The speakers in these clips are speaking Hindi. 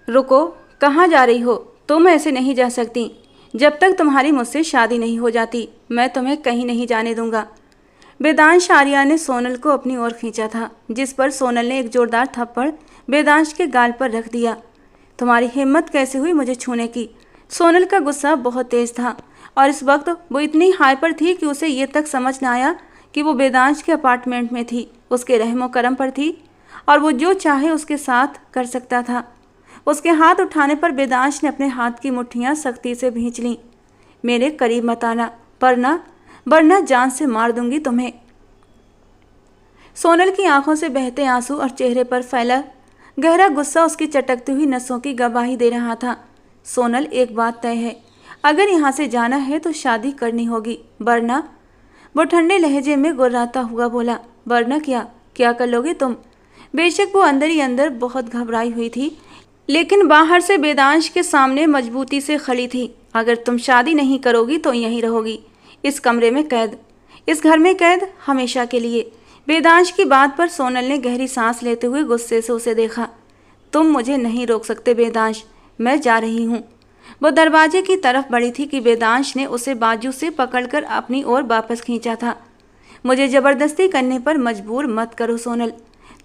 रुको, कहाँ जा रही हो? तुम ऐसे नहीं जा सकती। जब तक तुम्हारी मुझसे शादी नहीं हो जाती मैं तुम्हें कहीं नहीं जाने दूंगा। वेदांश आर्या ने सोनल को अपनी ओर खींचा था, जिस पर सोनल ने एक जोरदार थप्पड़ वेदांश के गाल पर रख दिया। तुम्हारी हिम्मत कैसे हुई मुझे छूने की? सोनल का गुस्सा बहुत तेज था और इस वक्त वो इतनी हाइपर थी कि उसे ये तक समझ न आया कि वो वेदांश के अपार्टमेंट में थी, उसके रहमो करम पर थी और वो जो चाहे उसके साथ कर सकता था। उसके हाथ उठाने पर वेदांश ने अपने हाथ की मुट्ठियां सख्ती से भींच लीं। मेरे करीब मत आना, वरना जान से मार दूंगी तुम्हें। सोनल की आंखों से बहते आंसू और चेहरे पर फैला गहरा गुस्सा उसकी चटकती हुई नसों की गवाही दे रहा था। सोनल, एक बात तय है, अगर यहाँ से जाना है तो शादी करनी होगी, वरना। वो ठंडे लहजे में गुर्राता हुआ बोला, वरना क्या कर लोगे तुम? बेशक वो अंदर ही अंदर बहुत घबराई हुई थी, लेकिन बाहर से वेदांश के सामने मजबूती से खड़ी थी। अगर तुम शादी नहीं करोगी तो यहीं रहोगी, इस कमरे में कैद, इस घर में कैद, हमेशा के लिए। वेदांश की बात पर सोनल ने गहरी सांस लेते हुए गुस्से से उसे देखा। तुम मुझे नहीं रोक सकते वेदांश, मैं जा रही हूँ। वो दरवाजे की तरफ बढ़ी थी कि वेदांश ने उसे बाजू से पकड़कर अपनी ओर वापस खींचा था। मुझे जबरदस्ती करने पर मजबूर मत करो सोनल,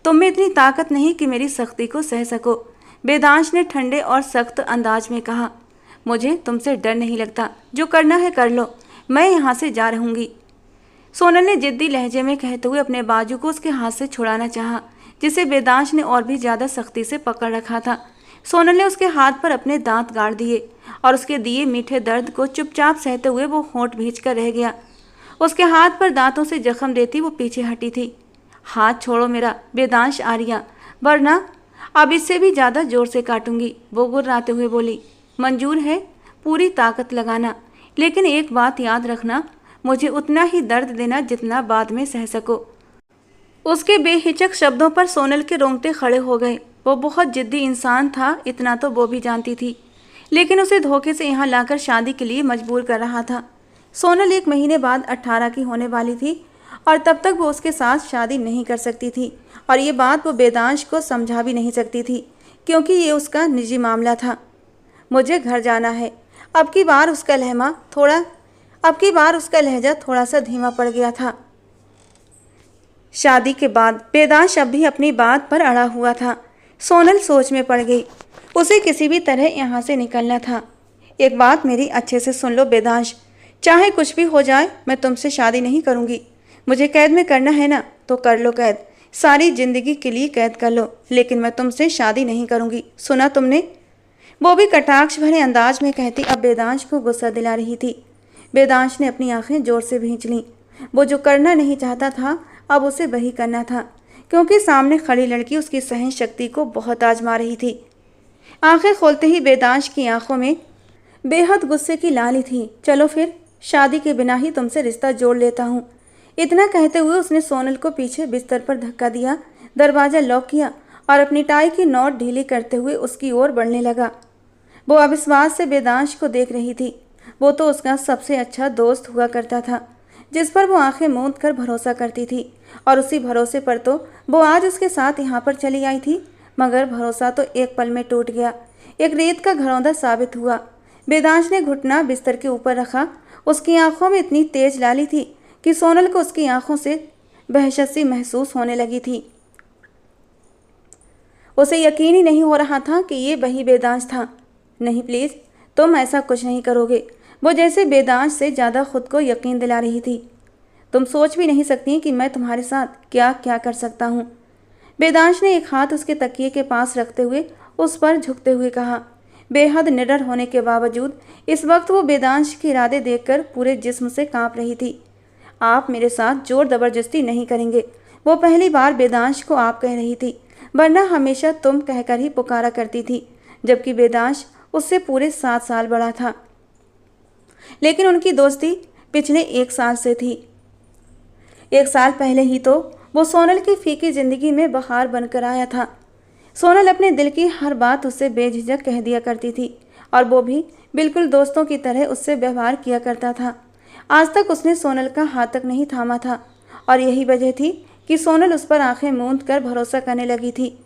तुम में इतनी ताकत नहीं कि मेरी सख्ती को सह सको, वेदांश ने ठंडे और सख्त अंदाज में कहा। मुझे तुमसे डर नहीं लगता, जो करना है कर लो, मैं यहाँ से जा रहूँगी। सोनल ने जिद्दी लहजे में कहते हुए अपने बाजू को उसके हाथ से छुड़ाना चाहा, जिसे वेदांश ने और भी ज़्यादा सख्ती से पकड़ रखा था। सोनल ने उसके हाथ पर अपने दांत गाड़ दिए और उसके दिए मीठे दर्द को चुपचाप सहते हुए वो होंठ भींच कर रह गया। उसके हाथ पर दांतों से जख्म देती वो पीछे हटी थी। हाथ छोड़ो मेरा वेदांश आर्या, वरना अब इससे भी ज़्यादा जोर से काटूंगी, वो गुर्राते हुए बोली। मंजूर है, पूरी ताकत लगाना, लेकिन एक बात याद रखना, मुझे उतना ही दर्द देना जितना बाद में सह सको। उसके बेहिचक शब्दों पर सोनल के रोंगटे खड़े हो गए। वो बहुत जिद्दी इंसान था, इतना तो वो भी जानती थी, लेकिन उसे धोखे से यहाँ लाकर शादी के लिए मजबूर कर रहा था। सोनल 1 महीने बाद 18 की होने वाली थी और तब तक वो उसके साथ शादी नहीं कर सकती थी, और ये बात वो वेदांश को समझा भी नहीं सकती थी, क्योंकि ये उसका निजी मामला था। मुझे घर जाना है। अब की बार उसका लहजा थोड़ा सा धीमा पड़ गया था। शादी के बाद वेदांश अब भी अपनी बात पर अड़ा हुआ था। सोनल सोच में पड़ गई, उसे किसी भी तरह यहाँ से निकलना था। एक बात मेरी अच्छे से सुन लो वेदांश, चाहे कुछ भी हो जाए मैं तुमसे शादी नहीं करूँगी। मुझे कैद में करना है ना तो कर लो कैद, सारी जिंदगी के लिए कैद कर लो, लेकिन मैं तुमसे शादी नहीं करूँगी, सुना तुमने? वो भी कटाक्ष भरे अंदाज में कहती अब वेदांश को गुस्सा दिला रही थी। वेदांश ने अपनी आंखें जोर से भींच लीं। वो जो करना नहीं चाहता था अब उसे वही करना था, क्योंकि सामने खड़ी लड़की उसकी सहन शक्ति को बहुत आजमा रही थी। आंखें खोलते ही वेदांश की आंखों में बेहद गुस्से की लाली थी। चलो फिर, शादी के बिना ही तुमसे रिश्ता जोड़ लेता हूँ। इतना कहते हुए उसने सोनल को पीछे बिस्तर पर धक्का दिया, दरवाज़ा लॉक किया और अपनी टाई की नॉट ढीली करते हुए उसकी ओर बढ़ने लगा। वो अविश्वास से वेदांश को देख रही थी। वो तो उसका सबसे अच्छा दोस्त हुआ करता था, जिस पर वो आंखें मूंद कर भरोसा करती थी, और उसी भरोसे पर तो वो आज उसके साथ यहाँ पर चली आई थी। मगर भरोसा तो एक पल में टूट गया, एक रेत का घरौंदा साबित हुआ। वेदांश ने घुटना बिस्तर के ऊपर रखा। उसकी आंखों में इतनी तेज लाली थी कि सोनल को उसकी आंखों से वहशत सी महसूस होने लगी थी। उसे यकीन ही नहीं हो रहा था कि ये वही वेदांश था। नहीं प्लीज़, तुम ऐसा कुछ नहीं करोगे, वो जैसे वेदांश से ज़्यादा खुद को यकीन दिला रही थी। तुम सोच भी नहीं सकती कि मैं तुम्हारे साथ क्या क्या कर सकता हूँ। वेदांश ने एक हाथ उसके तकिए के पास रखते हुए उस पर झुकते हुए कहा। बेहद निडर होने के बावजूद इस वक्त वो वेदांश के इरादे देखकर पूरे जिस्म से कांप रही थी। आप मेरे साथ जोर ज़बरदस्ती नहीं करेंगे, वो पहली बार वेदांश को आप कह रही थी, वरना हमेशा तुम कहकर ही पुकारा करती थी, जबकि वेदांश उससे पूरे 7 साल बड़ा था। लेकिन उनकी दोस्ती पिछले 1 साल से थी। 1 साल पहले ही तो वो सोनल की फीकी जिंदगी में बहार बनकर आया था। सोनल अपने दिल की हर बात उससे बेझिझक कह दिया करती थी, और वो भी बिल्कुल दोस्तों की तरह उससे व्यवहार किया करता था। आज तक उसने सोनल का हाथ तक नहीं थामा था, और यही वजह थी कि सोनल उस पर आंखें मूंद कर भरोसा करने लगी थी।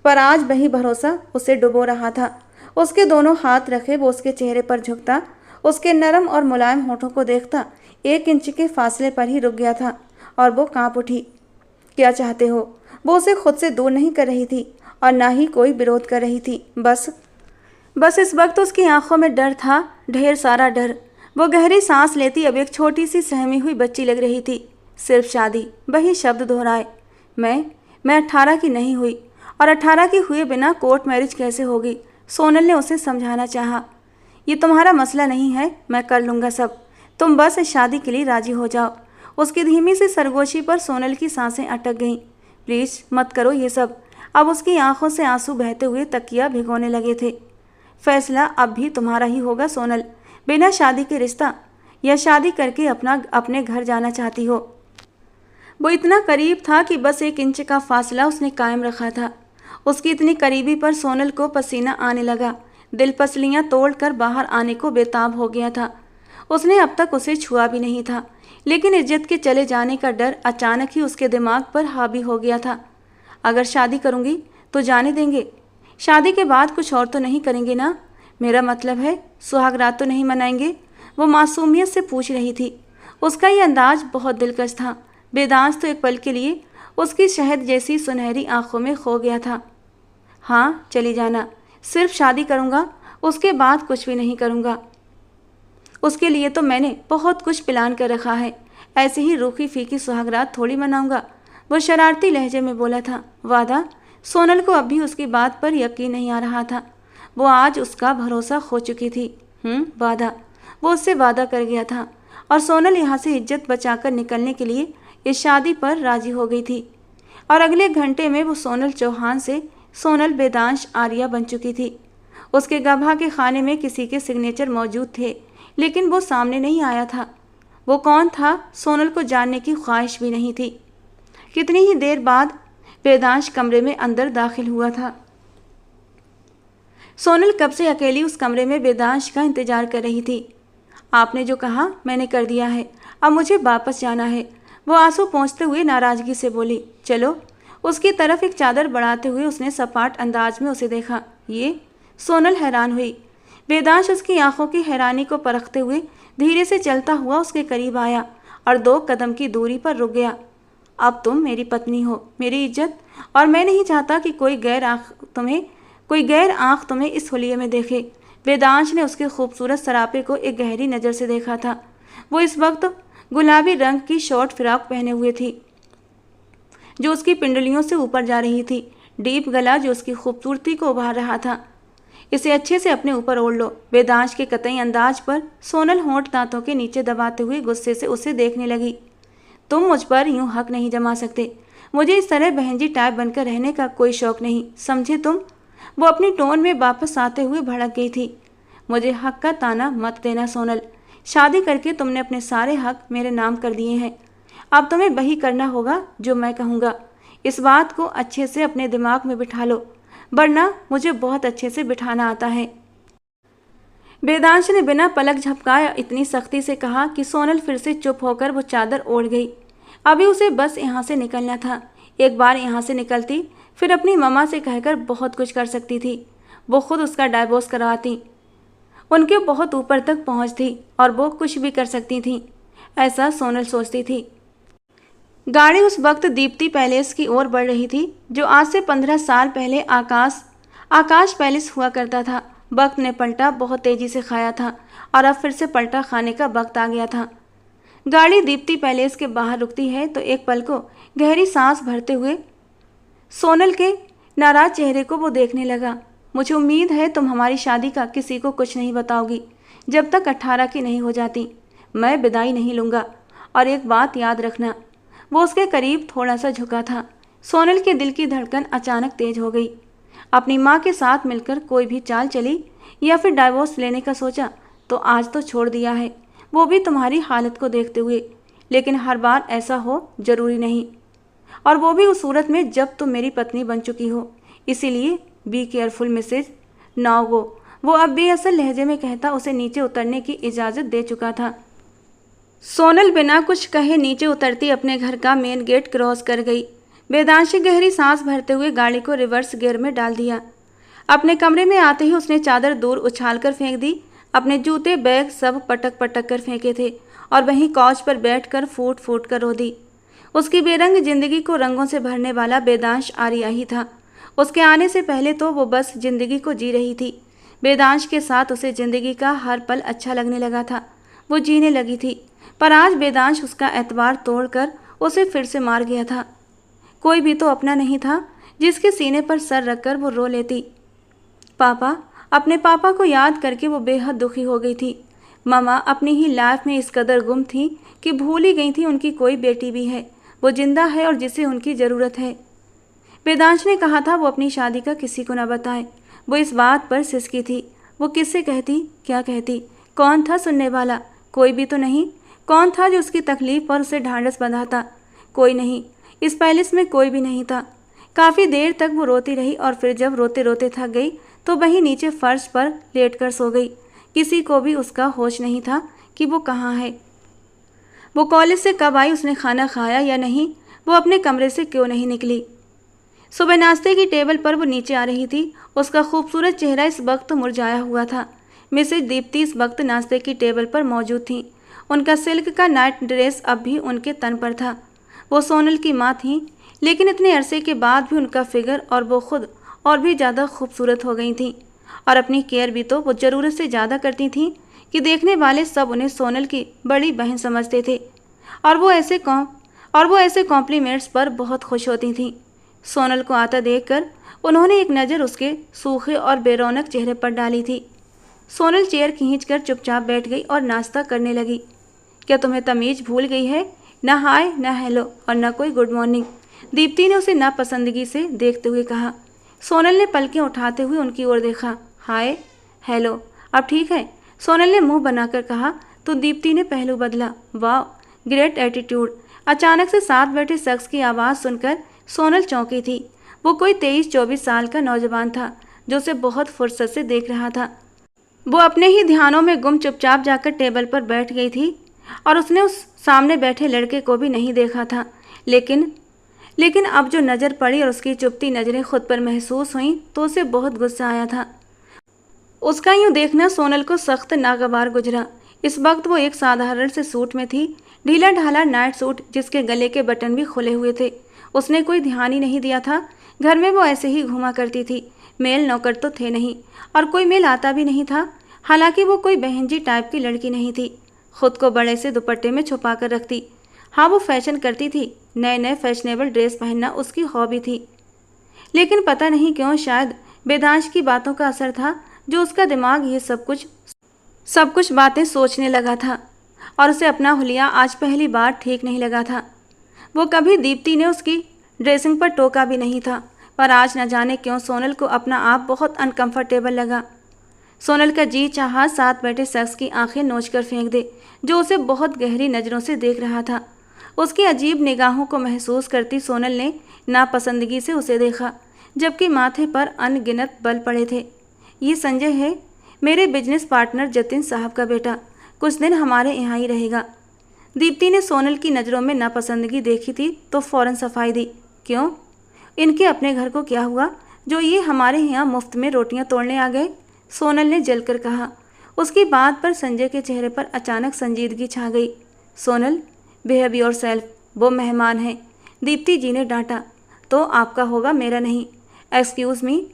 पर आज वही भरोसा उसे डुबो रहा था। उसके दोनों हाथ रखे वो उसके चेहरे पर झुकता, उसके नरम और मुलायम होठों को देखता। 1 इंच के फासले पर ही रुक गया था और वो कांप उठी। क्या चाहते हो? वो उसे खुद से दूर नहीं कर रही थी और ना ही कोई विरोध कर रही थी। बस इस वक्त उसकी आंखों में डर था, ढेर सारा डर। वो गहरी सांस लेती अब एक छोटी सी सहमी हुई बच्ची लग रही थी। सिर्फ शादी, वही शब्द दोहराए। मैं 18 की नहीं हुई, और 18 की हुए बिना कोर्ट मैरिज कैसे होगी? सोनल ने उसे समझाना चाहा। ये तुम्हारा मसला नहीं है, मैं कर लूँगा सब। तुम बस इस शादी के लिए राजी हो जाओ। उसकी धीमी सी सरगोशी पर सोनल की सांसें अटक गईं। प्लीज़ मत करो ये सब। अब उसकी आंखों से आंसू बहते हुए तकिया भिगोने लगे थे। फैसला अब भी तुम्हारा ही होगा सोनल। बिना शादी के रिश्ता, या शादी करके अपने घर जाना चाहती हो? वो इतना करीब था कि बस 1 इंच का फासला उसने कायम रखा था। उसकी इतनी करीबी पर सोनल को पसीना आने लगा। दिल पसलियां तोड़कर बाहर आने को बेताब हो गया था। उसने अब तक उसे छुआ भी नहीं था, लेकिन इज्जत के चले जाने का डर अचानक ही उसके दिमाग पर हावी हो गया था। अगर शादी करूंगी तो जाने देंगे? शादी के बाद कुछ और तो नहीं करेंगे ना? मेरा मतलब है सुहागरात तो नहीं मनाएंगे? वो मासूमियत से पूछ रही थी। उसका ये अंदाज बहुत दिलकश था। वेदांश तो एक पल के लिए उसकी शहद जैसी सुनहरी आंखों में खो गया था। हाँ, चली जाना। सिर्फ शादी करूँगा, उसके बाद कुछ भी नहीं करूँगा। उसके लिए तो मैंने बहुत कुछ प्लान कर रखा है। ऐसे ही रूखी फीकी सुहागरात थोड़ी मनाऊंगा। वो शरारती लहजे में बोला था। वादा? सोनल को अब भी उसकी बात पर यकीन नहीं आ रहा था। वो आज उसका भरोसा खो चुकी थी। वादा? वो उससे वादा कर गया था और सोनल यहाँ से इज्जत बचाकर निकलने के लिए इस शादी पर राजी हो गई थी। और अगले घंटे में वो सोनल चौहान से सोनल वेदांश आर्या बन चुकी थी। उसके गभा के खाने में किसी के सिग्नेचर मौजूद थे, लेकिन वो सामने नहीं आया था। वो कौन था, सोनल को जानने की ख्वाहिश भी नहीं थी। कितनी ही देर बाद वेदांश कमरे में अंदर दाखिल हुआ था। सोनल कब से अकेली उस कमरे में वेदांश का इंतजार कर रही थी। आपने जो कहा मैंने कर दिया है, अब मुझे वापस जाना है, वो आंसू पोंछते हुए नाराजगी से बोली। चलो। उसकी तरफ एक चादर बढ़ाते हुए उसने सपाट अंदाज में उसे देखा। ये? सोनल हैरान हुई। वेदांश उसकी आंखों की हैरानी को परखते हुए धीरे से चलता हुआ उसके करीब आया और 2 कदम की दूरी पर रुक गया। अब तुम मेरी पत्नी हो, मेरी इज्जत, और मैं नहीं चाहता कि कोई गैर आंख तुम्हें इस हुलिये में देखे। वेदांश ने उसके खूबसूरत सरापे को एक गहरी नज़र से देखा था। वो इस वक्त गुलाबी रंग की शॉर्ट फ्रॉक पहने हुए थी जो उसकी पिंडलियों से ऊपर जा रही थी। डीप गला जो उसकी खूबसूरती को उभार रहा था। इसे अच्छे से अपने ऊपर ओढ़ लो। वेदांश के कतई अंदाज पर सोनल होंठ दांतों के नीचे दबाते हुए गुस्से से उसे देखने लगी। तुम मुझ पर यूं हक नहीं जमा सकते। मुझे इस तरह बहनजी टाइप बनकर रहने का कोई शौक नहीं, समझे तुम? वो अपनी टोन में वापस आते हुए भड़क गई थी। मुझे हक का ताना मत देना सोनल। शादी करके तुमने अपने सारे हक मेरे नाम कर दिए हैं। अब तुम्हें वही करना होगा जो मैं कहूँगा। इस बात को अच्छे से अपने दिमाग में बिठा लो, वरना मुझे बहुत अच्छे से बिठाना आता है। वेदांश ने बिना पलक झपकाए इतनी सख्ती से कहा कि सोनल फिर से चुप होकर वो चादर ओढ़ गई। अभी उसे बस यहाँ से निकलना था। एक बार यहाँ से निकलती फिर अपनी मम्मा से कहकर बहुत कुछ कर सकती थी। वो खुद उसका डाइवोर्स करवाती, उनके बहुत ऊपर तक पहुँचती और वो कुछ भी कर सकती थी, ऐसा सोनल सोचती थी। गाड़ी उस वक्त दीप्ति पैलेस की ओर बढ़ रही थी, जो आज से 15 साल पहले आकाश पैलेस हुआ करता था। वक्त ने पलटा बहुत तेजी से खाया था और अब फिर से पलटा खाने का वक्त आ गया था। गाड़ी दीप्ति पैलेस के बाहर रुकती है तो एक पल को गहरी सांस भरते हुए सोनल के नाराज चेहरे को वो देखने लगा। मुझे उम्मीद है तुम हमारी शादी का किसी को कुछ नहीं बताओगी जब तक 18 की नहीं हो जाती। मैं विदाई नहीं लूँगा, और एक बात याद रखना। वो उसके करीब थोड़ा सा झुका था। सोनल के दिल की धड़कन अचानक तेज हो गई। अपनी माँ के साथ मिलकर कोई भी चाल चली या फिर डाइवोर्स लेने का सोचा तो आज तो छोड़ दिया है, वो भी तुम्हारी हालत को देखते हुए। लेकिन हर बार ऐसा हो जरूरी नहीं, और वो भी उस सूरत में जब तुम मेरी पत्नी बन चुकी हो। इसीलिए be careful Mrs now go. वो अब बेअसल लहजे में कहता उसे नीचे उतरने की इजाज़त दे चुका था। सोनल बिना कुछ कहे नीचे उतरती अपने घर का मेन गेट क्रॉस कर गई। वेदांश ने गहरी सांस भरते हुए गाड़ी को रिवर्स गियर में डाल दिया। अपने कमरे में आते ही उसने चादर दूर उछालकर फेंक दी। अपने जूते बैग सब पटक पटक कर फेंके थे और वहीं कॉच पर बैठकर फूट फूट कर रो दी। उसकी बेरंग जिंदगी को रंगों से भरने वाला वेदांश आर्या ही था। उसके आने से पहले तो वो बस जिंदगी को जी रही थी। वेदांश के साथ उसे जिंदगी का हर पल अच्छा लगने लगा था। वो जीने लगी थी। पर आज वेदांश उसका एतबार तोड़कर उसे फिर से मार गया था। कोई भी तो अपना नहीं था जिसके सीने पर सर रखकर वो रो लेती। पापा, अपने पापा को याद करके वो बेहद दुखी हो गई थी। मामा अपनी ही लाइफ में इस कदर गुम थी कि भूल ही गई थी उनकी कोई बेटी भी है, वो जिंदा है और जिसे उनकी ज़रूरत है। वेदांश ने कहा था वो अपनी शादी का किसी को न बताए। वो इस बात पर सिसकी थी। वो किससे कहती, क्या कहती? कौन था सुनने वाला? कोई भी तो नहीं। कौन था जो उसकी तकलीफ पर उसे ढांढस बंधाता? कोई नहीं। इस पैलेस में कोई भी नहीं था। काफ़ी देर तक वो रोती रही और फिर जब रोते रोते थक गई तो वहीं नीचे फर्श पर लेटकर सो गई। किसी को भी उसका होश नहीं था कि वो कहाँ है। वो कॉलेज से कब आई, उसने खाना खाया या नहीं, वो अपने कमरे से क्यों नहीं निकली। सुबह नाश्ते की टेबल पर वो नीचे आ रही थी। उसका खूबसूरत चेहरा इस वक्त मुरझाया हुआ था। मिसेज दीप्ति इस वक्त नाश्ते की टेबल पर मौजूद थीं। उनका सिल्क का नाइट ड्रेस अब भी उनके तन पर था। वो सोनल की माँ थीं, लेकिन इतने अरसे के बाद भी उनका फिगर और वो खुद और भी ज़्यादा खूबसूरत हो गई थीं। और अपनी केयर भी तो वो ज़रूरत से ज़्यादा करती थीं कि देखने वाले सब उन्हें सोनल की बड़ी बहन समझते थे और वो ऐसे कॉम्प्लीमेंट्स पर बहुत खुश होती थीं। सोनल को आता देखकर उन्होंने एक नज़र उसके सूखे और बेरौनक चेहरे पर डाली थी। सोनल चेयर खींचकर चुपचाप बैठ गई और नाश्ता करने लगी। क्या तुम्हें तमीज़ भूल गई है? न हाय, न हेलो और न कोई गुड मॉर्निंग, दीप्ति ने उसे नापसंदगी से देखते हुए कहा। सोनल ने पलकें उठाते हुए उनकी ओर देखा। हाय, हेलो, अब ठीक है, सोनल ने मुंह बनाकर कहा तो दीप्ति ने पहलू बदला। वाह, ग्रेट एटीट्यूड। अचानक से साथ बैठे शख्स की आवाज़ सुनकर सोनल चौंकी थी। वो कोई 23-24 साल का नौजवान था जो उसे बहुत फुर्सत से देख रहा था। वो अपने ही ध्यानों में गुम चुपचाप जाकर टेबल पर बैठ गई थी और उसने उस सामने बैठे लड़के को भी नहीं देखा था। लेकिन अब जो नज़र पड़ी और उसकी चुपती नज़रें खुद पर महसूस हुईं तो उसे बहुत गुस्सा आया था। उसका यूँ देखना सोनल को सख्त नागवार गुजरा। इस वक्त वो एक साधारण से सूट में थी, ढीला ढाला नाइट सूट जिसके गले के बटन भी खुले हुए थे। उसने कोई ध्यान ही नहीं दिया था। घर में वो ऐसे ही घूमा करती थी। मेल नौकर तो थे नहीं और कोई मेल आता भी नहीं था। हालांकि वो कोई बहनजी टाइप की लड़की नहीं थी। खुद को बड़े से दुपट्टे में छुपा कर रखती। हाँ, वो फैशन करती थी। नए नए फैशनेबल ड्रेस पहनना उसकी हॉबी थी। लेकिन पता नहीं क्यों, शायद वेदांश की बातों का असर था जो उसका दिमाग ये सब कुछ बातें सोचने लगा था और उसे अपना हुलिया आज पहली बार ठीक नहीं लगा था। वो कभी दीप्ति ने उसकी ड्रेसिंग पर टोका भी नहीं था, पर आज न जाने क्यों सोनल को अपना आप बहुत अनकंफर्टेबल लगा। सोनल का जी चाहा साथ बैठे शख्स की आंखें नोचकर फेंक दे जो उसे बहुत गहरी नज़रों से देख रहा था। उसकी अजीब निगाहों को महसूस करती सोनल ने नापसंदगी से उसे देखा, जबकि माथे पर अनगिनत बल पड़े थे। ये संजय है, मेरे बिजनेस पार्टनर जतिन साहब का बेटा, कुछ दिन हमारे यहाँ ही रहेगा। दीप्ति ने सोनल की नज़रों में नापसंदगी देखी थी तो फौरन सफाई दी। क्यों? इनके अपने घर को क्या हुआ जो ये हमारे यहाँ मुफ्त में रोटियाँ तोड़ने आ गए? सोनल ने जलकर कहा। उसकी बात पर संजय के चेहरे पर अचानक संजीदगी छा गई। सोनल, बिहेव योरसेल्फ, वो मेहमान हैं, दीप्ति जी ने डांटा। तो आपका होगा, मेरा नहीं। Excuse me.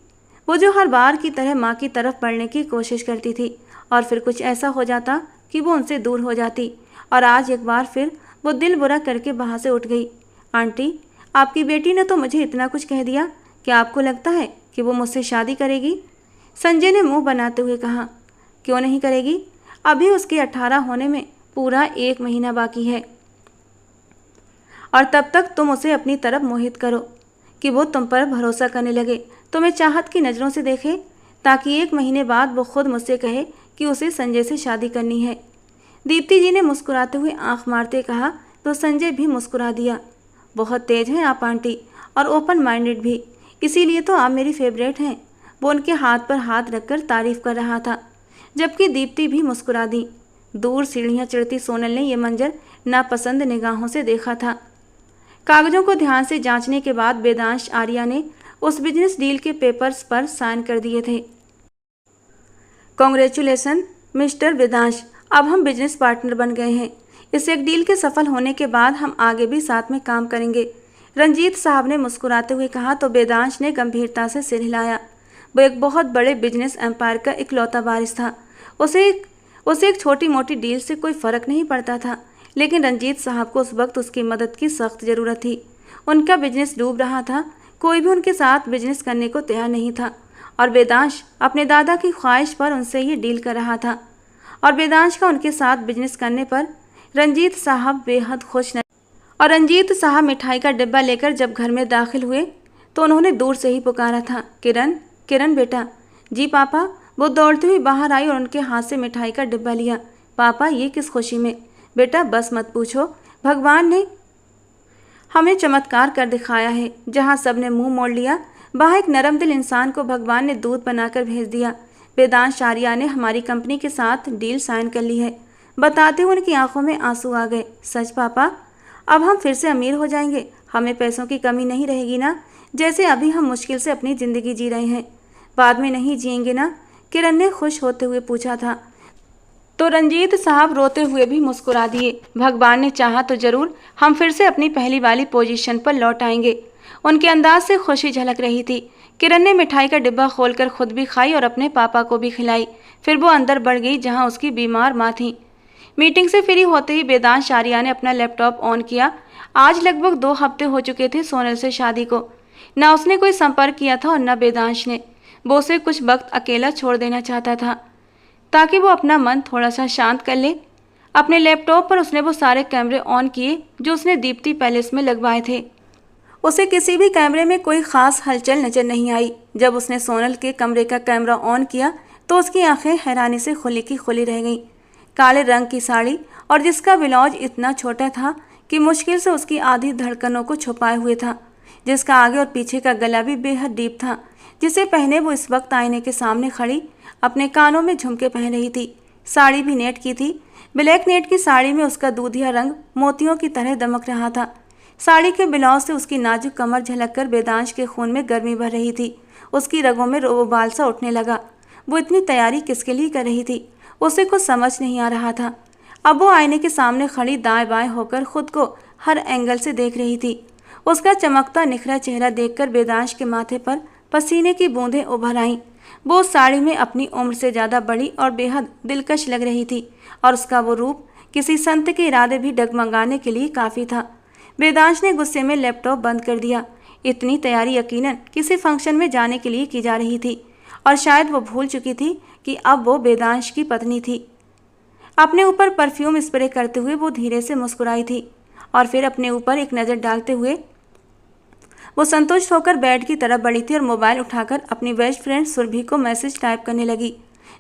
वो जो हर बार की तरह माँ की तरफ बढ़ने की कोशिश करती थी और फिर कुछ ऐसा हो जाता कि वो उनसे दूर हो जाती, और आज एक बार फिर वो दिल बुरा करके वहाँ से उठ गई। आंटी, आपकी बेटी ने तो मुझे इतना कुछ कह दिया, क्या आपको लगता है कि वो मुझसे शादी करेगी? संजय ने मुंह बनाते हुए कहा। क्यों नहीं करेगी? अभी उसके 18 होने में पूरा 1 महीना बाकी है और तब तक तुम उसे अपनी तरफ मोहित करो कि वो तुम पर भरोसा करने लगे, तुम्हें चाहत की नज़रों से देखे, ताकि 1 महीने बाद वो खुद मुझसे कहे कि उसे संजय से शादी करनी है। दीप्ति जी ने मुस्कुराते हुए आंख मारते कहा तो संजय भी मुस्कुरा दिया। बहुत तेज हैं आप आंटी, और ओपन माइंडेड भी, इसीलिए तो आप मेरी फेवरेट हैं। वो उनके हाथ पर हाथ रखकर तारीफ कर रहा था, जबकि दीप्ति भी मुस्कुरा दी। दूर सीढ़ियाँ चढ़ती सोनल ने यह मंजर नापसंद निगाहों से देखा था। कागजों को ध्यान से जांचने के बाद वेदांश आर्या ने उस बिजनेस डील के पेपर्स पर साइन कर दिए थे। कांग्रेचुलेसन मिस्टर वेदांश, अब हम बिजनेस पार्टनर बन गए हैं। इस एक डील के सफल होने के बाद हम आगे भी साथ में काम करेंगे, रंजीत साहब ने मुस्कुराते हुए कहा तो वेदांश ने गंभीरता से सिर हिलाया। वो एक बहुत बड़े बिजनेस एम्पायर का इकलौता वारिस था। उसे एक छोटी मोटी डील से कोई फर्क नहीं पड़ता था, लेकिन रंजीत साहब को उस वक्त उसकी मदद की सख्त ज़रूरत थी। उनका बिजनेस डूब रहा था, कोई भी उनके साथ बिजनेस करने को तैयार नहीं था और वेदांश अपने दादा की ख्वाहिश पर उनसे ये डील कर रहा था। और वेदांश का उनके साथ बिजनेस करने पर रंजीत साहब बेहद खुश न। और रंजीत साहब मिठाई का डिब्बा लेकर जब घर में दाखिल हुए तो उन्होंने दूर से ही पुकारा था, किरण, किरण बेटा। जी पापा। वो दौड़ती हुई बाहर आई और उनके हाथ से मिठाई का डिब्बा लिया। पापा, ये किस खुशी में? बेटा बस मत पूछो, भगवान ने हमें चमत्कार कर दिखाया है। जहाँ सबने मुंह मोड़ लिया, वहाँ एक नरम दिल इंसान को भगवान ने दूध बनाकर भेज दिया। वेदांश आर्या ने हमारी कंपनी के साथ डील साइन कर ली है। बताते हुए उनकी आंखों में आंसू आ गए। सच पापा? अब हम फिर से अमीर हो जाएंगे, हमें पैसों की कमी नहीं रहेगी ना? जैसे अभी हम मुश्किल से अपनी ज़िंदगी जी रहे हैं, बाद में नहीं जिएंगे ना? किरण ने खुश होते हुए पूछा था। तो रंजीत साहब रोते हुए भी मुस्कुरा दिए। भगवान ने चाहा तो जरूर हम फिर से अपनी पहली वाली पोजीशन पर लौट आएंगे। उनके अंदाज से खुशी झलक रही थी। किरण ने मिठाई का डिब्बा खोलकर खुद भी खाई और अपने पापा को भी खिलाई। फिर वो अंदर बढ़ गई जहाँ उसकी बीमार माँ थी। मीटिंग से फ्री होते ही वेदांश आर्या ने अपना लैपटॉप ऑन किया। आज लगभग 2 हफ्ते हो चुके थे सोनल से शादी को। न उसने कोई संपर्क किया था और न वेदांश ने। वो उसे कुछ वक्त अकेला छोड़ देना चाहता था ताकि वो अपना मन थोड़ा सा शांत कर ले। अपने लैपटॉप पर उसने वो सारे कैमरे ऑन किए जो उसने दीप्ति पैलेस में लगवाए थे। उसे किसी भी कैमरे में कोई खास हलचल नजर नहीं आई। जब उसने सोनल के कमरे का कैमरा ऑन किया तो उसकी आंखें हैरानी से खुली की खुली रह गईं। काले रंग की साड़ी और जिसका ब्लाउज इतना छोटा था कि मुश्किल से उसकी आधी धड़कनों को छुपाए हुए था, जिसका आगे और पीछे का गला भी बेहद डीप था, जिसे पहने वो इस वक्त आईने के सामने खड़ी अपने कानों में झुमके पहन रही थी। साड़ी भी नेट की थी। ब्लैक नेट की साड़ी में उसका दूधिया रंग मोतियों की तरह दमक रहा था। साड़ी के ब्लाउज से उसकी नाजुक कमर झलककर वेदांश के खून में गर्मी भर रही थी। उसकी रगों में उबाल सा उठने लगा। वो इतनी तैयारी किसके लिए कर रही थी, उसे कुछ समझ नहीं आ रहा था। अब वो आईने के सामने खड़ी दाएं बाएं होकर खुद को हर एंगल से देख रही थी। उसका चमकता निखरा चेहरा देखकर वेदांश के माथे पर पसीने की बूंदें उभर आईं। वो उस साड़ी में अपनी उम्र से ज़्यादा बड़ी और बेहद दिलकश लग रही थी और उसका वो रूप किसी संत के इरादे भी डगमगाने के लिए काफ़ी था। वेदांश ने गुस्से में लैपटॉप बंद कर दिया। इतनी तैयारी यकीनन किसी फंक्शन में जाने के लिए की जा रही थी और शायद वो भूल चुकी थी कि अब वो वेदांश की पत्नी थी। अपने ऊपर परफ्यूम स्प्रे करते हुए वो धीरे से मुस्कुराई थी और फिर अपने ऊपर एक नज़र डालते हुए वो संतुष्ट होकर बेड की तरफ बढ़ी थी और मोबाइल उठाकर अपनी बेस्ट फ्रेंड सुरभि को मैसेज टाइप करने लगी,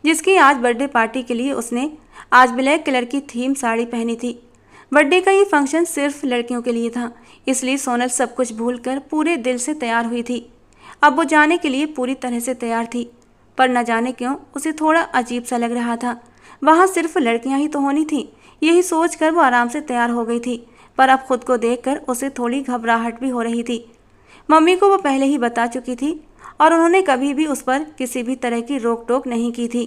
जिसकी आज बर्थडे पार्टी के लिए उसने आज ब्लैक कलर की थीम साड़ी पहनी थी। बर्थडे का ये फंक्शन सिर्फ लड़कियों के लिए था, इसलिए सोनल सब कुछ भूलकर पूरे दिल से तैयार हुई थी। अब वो जाने के लिए पूरी तरह से तैयार थी, पर न जाने क्यों उसे थोड़ा अजीब सा लग रहा था। वहाँ सिर्फ लड़कियाँ ही तो होनी थी। यही सोचकर वो आराम से तैयार हो गई थी, पर अब खुद को देखकर उसे थोड़ी घबराहट भी हो रही थी। मम्मी को वो पहले ही बता चुकी थी और उन्होंने कभी भी उस पर किसी भी तरह की रोक टोक नहीं की थी,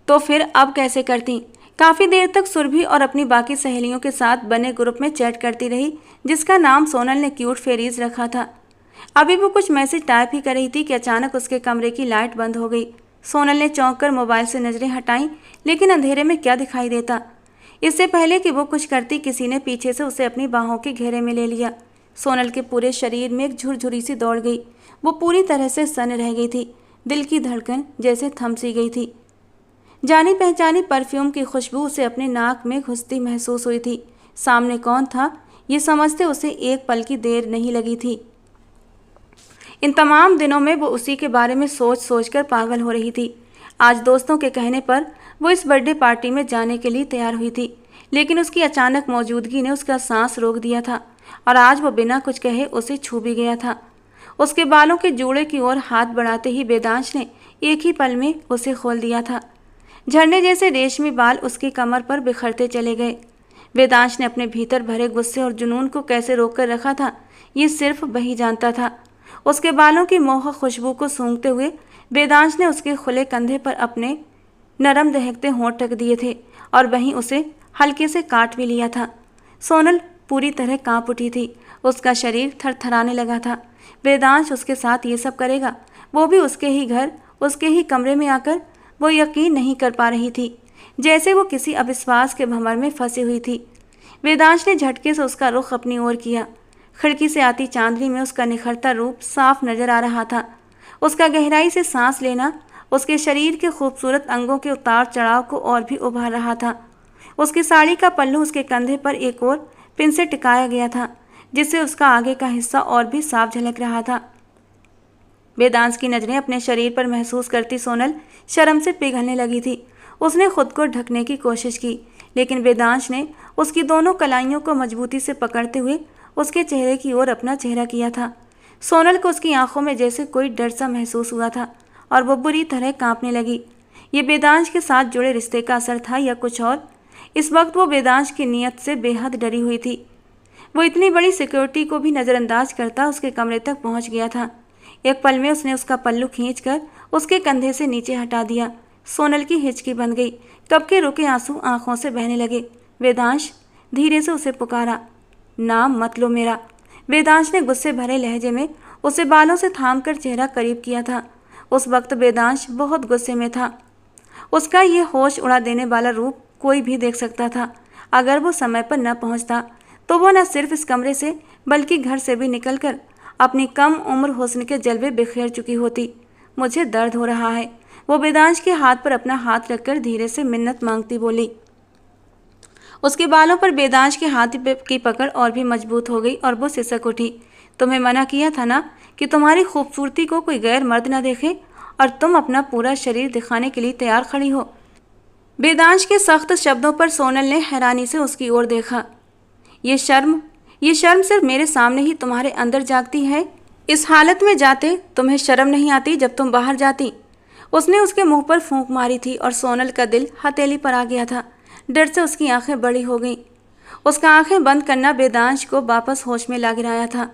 तो फिर अब कैसे करती। काफ़ी देर तक सुरभि और अपनी बाकी सहेलियों के साथ बने ग्रुप में चैट करती रही, जिसका नाम सोनल ने क्यूट फेरीज रखा था। अभी वो कुछ मैसेज टाइप ही कर रही थी कि अचानक उसके कमरे की लाइट बंद हो गई। सोनल ने चौंक कर मोबाइल से नज़रें हटाईं, लेकिन अंधेरे में क्या दिखाई देता। इससे पहले कि वो कुछ करती, किसी ने पीछे से उसे अपनी बाहों के घेरे में ले लिया। सोनल के पूरे शरीर में एक झुरझुरी सी दौड़ गई। वो पूरी तरह से सन्न रह गई थी। दिल की धड़कन जैसे थम सी गई थी। जानी पहचानी परफ्यूम की खुशबू उसे अपने नाक में घुसती महसूस हुई थी। सामने कौन था, ये समझते उसे एक पल की देर नहीं लगी थी। इन तमाम दिनों में वो उसी के बारे में सोच सोच कर पागल हो रही थी। आज दोस्तों के कहने पर वो इस बर्थडे पार्टी में जाने के लिए तैयार हुई थी, लेकिन उसकी अचानक मौजूदगी ने उसका सांस रोक दिया था और आज वो बिना कुछ कहे उसे छू भी गया था। उसके बालों के जूड़े की ओर हाथ बढ़ाते ही वेदांश ने एक ही पल में उसे खोल दिया था। झरने जैसे रेशमी बाल उसकी कमर पर बिखरते चले गए। वेदांश ने अपने भीतर भरे गुस्से और जुनून को कैसे रोक कर रखा था, ये सिर्फ वही जानता था। उसके बालों की मोह खुशबू को सूंघते हुए वेदांश ने उसके खुले कंधे पर अपने नरम दहकते होंठ रख दिए थे और वहीं उसे हल्के से काट भी लिया था। सोनल पूरी तरह कांप उठी थी, उसका शरीर थरथराने लगा था। वेदांश उसके साथ ये सब करेगा, वो भी उसके ही घर, उसके ही कमरे में आकर। वो यकीन नहीं कर पा रही थी, जैसे वो किसी अविश्वास के भंवर में फंसी हुई थी। वेदांश ने झटके से उसका रुख अपनी ओर किया। खिड़की से आती चांदनी में उसका निखरता रूप साफ नजर आ रहा था। उसका गहराई से सांस लेना उसके शरीर के खूबसूरत अंगों के उतार चढ़ाव को और भी उभार रहा था। उसकी साड़ी का पल्लू उसके कंधे पर एक और पिन से टिकाया गया था, जिससे उसका आगे का हिस्सा और भी साफ झलक रहा था। वेदांश की नजरें अपने शरीर पर महसूस करती सोनल शर्म से पिघलने लगी थी। उसने खुद को ढकने की कोशिश की, लेकिन वेदांश ने उसकी दोनों कलाइयों को मजबूती से पकड़ते हुए उसके चेहरे की ओर अपना चेहरा किया था। सोनल को उसकी आंखों में जैसे कोई डर सा महसूस हुआ था और वो बुरी तरह कांपने लगी। ये वेदांश के साथ जुड़े रिश्ते का असर था या कुछ और? इस वक्त वो वेदांश की नीयत से बेहद डरी हुई थी। वो इतनी बड़ी सिक्योरिटी को भी नज़रअंदाज करता उसके कमरे तक पहुंच गया था। एक पल में उसने उसका पल्लू खींचकर उसके कंधे से नीचे हटा दिया। सोनल की हिचकी बन गई। कब के रुके आंसू आंखों से बहने लगे। वेदांश धीरे से उसे पुकारा। नाम मत लो मेरा। वेदांश ने गुस्से भरे लहजे में उसे बालों से थामकर चेहरा करीब किया था। उस वक्त वेदांश बहुत गुस्से में था। उसका ये होश उड़ा देने वाला रूप कोई भी देख सकता था। अगर वो समय पर न पहुंचता तो वो न सिर्फ इस कमरे से बल्कि घर से भी निकलकर अपनी कम उम्र हुस्न के जलवे बिखेर चुकी होती। मुझे दर्द हो रहा है। वो वेदांश के हाथ पर अपना हाथ रखकर धीरे से मिन्नत मांगती बोली। उसके बालों पर वेदांश के हाथ की पकड़ और भी मजबूत हो गई और वो सिसक उठी। तुम्हें मना किया था ना कि तुम्हारी खूबसूरती को कोई गैर मर्द न देखे, और तुम अपना पूरा शरीर दिखाने के लिए तैयार खड़ी हो। वेदांश के सख्त शब्दों पर सोनल ने हैरानी से उसकी ओर देखा। ये शर्म सिर्फ मेरे सामने ही तुम्हारे अंदर जागती है। इस हालत में जाते तुम्हें शर्म नहीं आती जब तुम बाहर जाती। उसने उसके मुंह पर फूंक मारी थी और सोनल का दिल हथेली पर आ गया था। डर से उसकी आंखें बड़ी हो गईं। उसका आंखें बंद करना वेदांश को वापस होश में ला गिराया था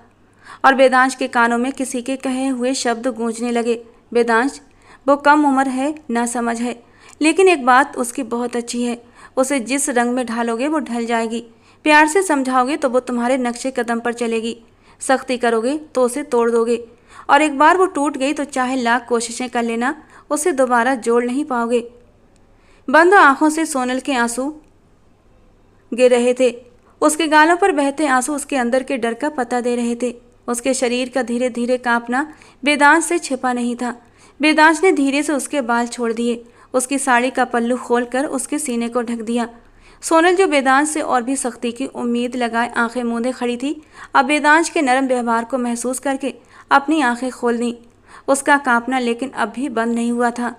और वेदांश के कानों में किसी के कहे हुए शब्द गूंजने लगे। वेदांश, वो कम उम्र है, ना समझ है, लेकिन एक बात उसकी बहुत अच्छी है। उसे जिस रंग में ढालोगे वो ढल जाएगी। प्यार से समझाओगे तो वो तुम्हारे नक्शे कदम पर चलेगी। सख्ती करोगे तो उसे तोड़ दोगे, और एक बार वो टूट गई तो चाहे लाख कोशिशें कर लेना, उसे दोबारा जोड़ नहीं पाओगे। बंद आंखों से सोनल के आंसू गिर रहे थे। उसके गालों पर बहते आंसू उसके अंदर के डर का पता दे रहे थे। उसके शरीर का धीरे धीरे कांपना वेदांश से छिपा नहीं था। वेदांश ने धीरे से उसके बाल छोड़ दिए, उसकी साड़ी का पल्लू खोलकर उसके सीने को ढक दिया। सोनल, जो वेदांश से और भी सख्ती की उम्मीद लगाए आंखें मूंदे खड़ी थी, अब वेदांश के नरम व्यवहार को महसूस करके अपनी आंखें खोल दी। उसका कांपना लेकिन अब भी बंद नहीं हुआ था।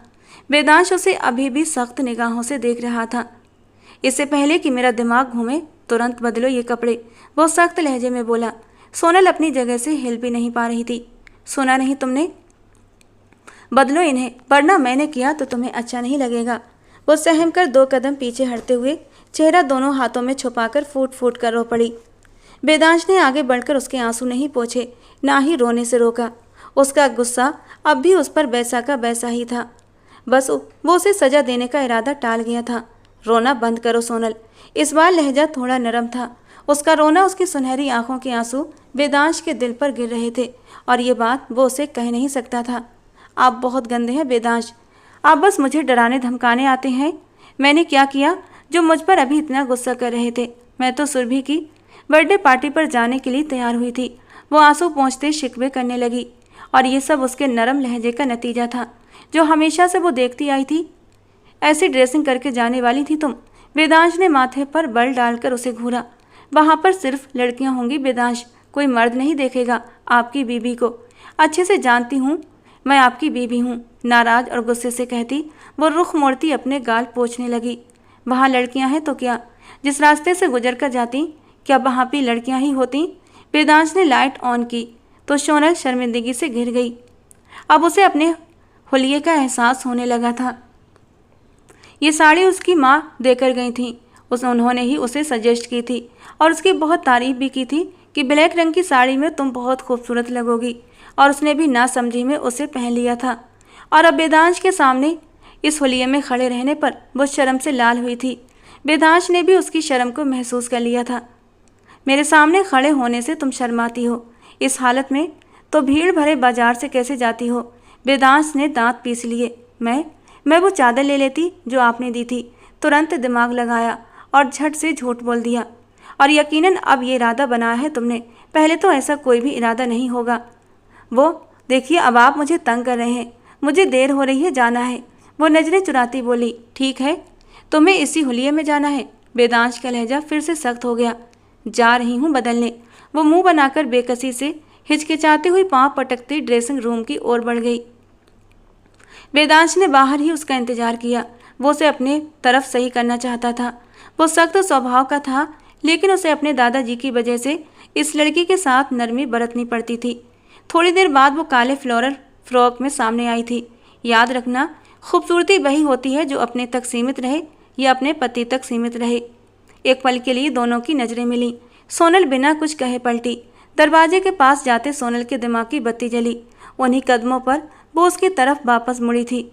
वेदांश उसे अभी भी सख्त निगाहों से देख रहा था। इससे पहले कि मेरा दिमाग घूमे, तुरंत बदलो ये कपड़े, वो सख्त लहजे में बोला। सोनल अपनी जगह से हिल भी नहीं पा रही थी। सुना नहीं तुमने? बदलो इन्हें, वरना मैंने किया तो तुम्हें अच्छा नहीं लगेगा। वो सहम कर 2 कदम पीछे हटते हुए चेहरा दोनों हाथों में छुपाकर फूट फूट कर रो पड़ी। वेदांश ने आगे बढ़कर उसके आंसू नहीं पोंछे, ना ही रोने से रोका। उसका गुस्सा अब भी उस पर वैसा का वैसा ही था। बस वो उसे सजा देने का इरादा टाल गया था। रोना बंद करो सोनल। इस बार लहजा थोड़ा नरम था। उसका रोना, उसकी सुनहरी आंखों के आंसू वेदांश के दिल पर गिर रहे थे, और ये बात वो उसे कह नहीं सकता था। आप बहुत गंदे हैं वेदांश। आप बस मुझे डराने धमकाने आते हैं। मैंने क्या किया जो मुझ पर अभी इतना गुस्सा कर रहे थे? मैं तो सुरभि की बर्थडे पार्टी पर जाने के लिए तैयार हुई थी। वो आंसू पोंछते शिकवे करने लगी, और ये सब उसके नरम लहजे का नतीजा था, जो हमेशा से वो देखती आई थी। ऐसी ड्रेसिंग करके जाने वाली थी तुम? वेदांश ने माथे पर बल डालकर उसे घूरा। वहाँ पर सिर्फ लड़कियाँ होंगी वेदांश, कोई मर्द नहीं देखेगा आपकी बीबी को। अच्छे से जानती हूँ मैं आपकी बीबी हूँ। नाराज और गुस्से से कहती वो रुख मोड़ती अपने गाल पोंछने लगी। वहाँ लड़कियाँ हैं तो क्या? जिस रास्ते से गुजर कर जाती, क्या वहाँ भी लड़कियाँ ही होती? वेदांश ने लाइट ऑन की तो सोनल शर्मिंदगी से घिर गई। अब उसे अपने हुलिये का एहसास होने लगा था। ये साड़ी उसकी माँ देकर गई थी। उन्होंने ही उसे सजेस्ट की थी और उसकी बहुत तारीफ भी की थी कि ब्लैक रंग की साड़ी में तुम बहुत खूबसूरत लगोगी, और उसने भी नासमझी में उसे पहन लिया था। और अब वेदांश के सामने इस हुलिये में खड़े रहने पर वो शर्म से लाल हुई थी। वेदांश ने भी उसकी शर्म को महसूस कर लिया था। मेरे सामने खड़े होने से तुम शर्माती हो, इस हालत में तो भीड़ भरे बाजार से कैसे जाती हो? वेदांश ने दांत पीस लिए। मैं वो चादर ले लेती जो आपने दी थी। तुरंत दिमाग लगाया और झट से झूठ बोल दिया। और यकीनन अब ये इरादा बनाया है तुमने, पहले तो ऐसा कोई भी इरादा नहीं होगा। वो देखिए, अब आप मुझे तंग कर रहे हैं, मुझे देर हो रही है, जाना है। वो नजरें चुराती बोली। ठीक है, तुम्हें इसी हुलिये में जाना है? वेदांश का लहजा फिर से सख्त हो गया। जा रही हूँ बदलने। वो मुंह बनाकर बेकसी से हिचकिचाती हुई पांव पटकती ड्रेसिंग रूम की ओर बढ़ गई। वेदांश ने बाहर ही उसका इंतजार किया। वो उसे अपने तरफ सही करना चाहता था। वो सख्त स्वभाव का था, लेकिन उसे अपने दादाजी की वजह से इस लड़की के साथ नरमी बरतनी पड़ती थी। थोड़ी देर बाद वो काले फ्लोरल फ्रॉक में सामने आई थी। याद रखना, खूबसूरती वही होती है जो अपने तक सीमित रहे या अपने पति तक सीमित रहे। एक पल के लिए दोनों की नजरें मिली। सोनल बिना कुछ कहे पलटी। दरवाजे के पास जाते सोनल के दिमाग की बत्ती जली। उन्हीं कदमों पर वो उसकी तरफ वापस मुड़ी थी।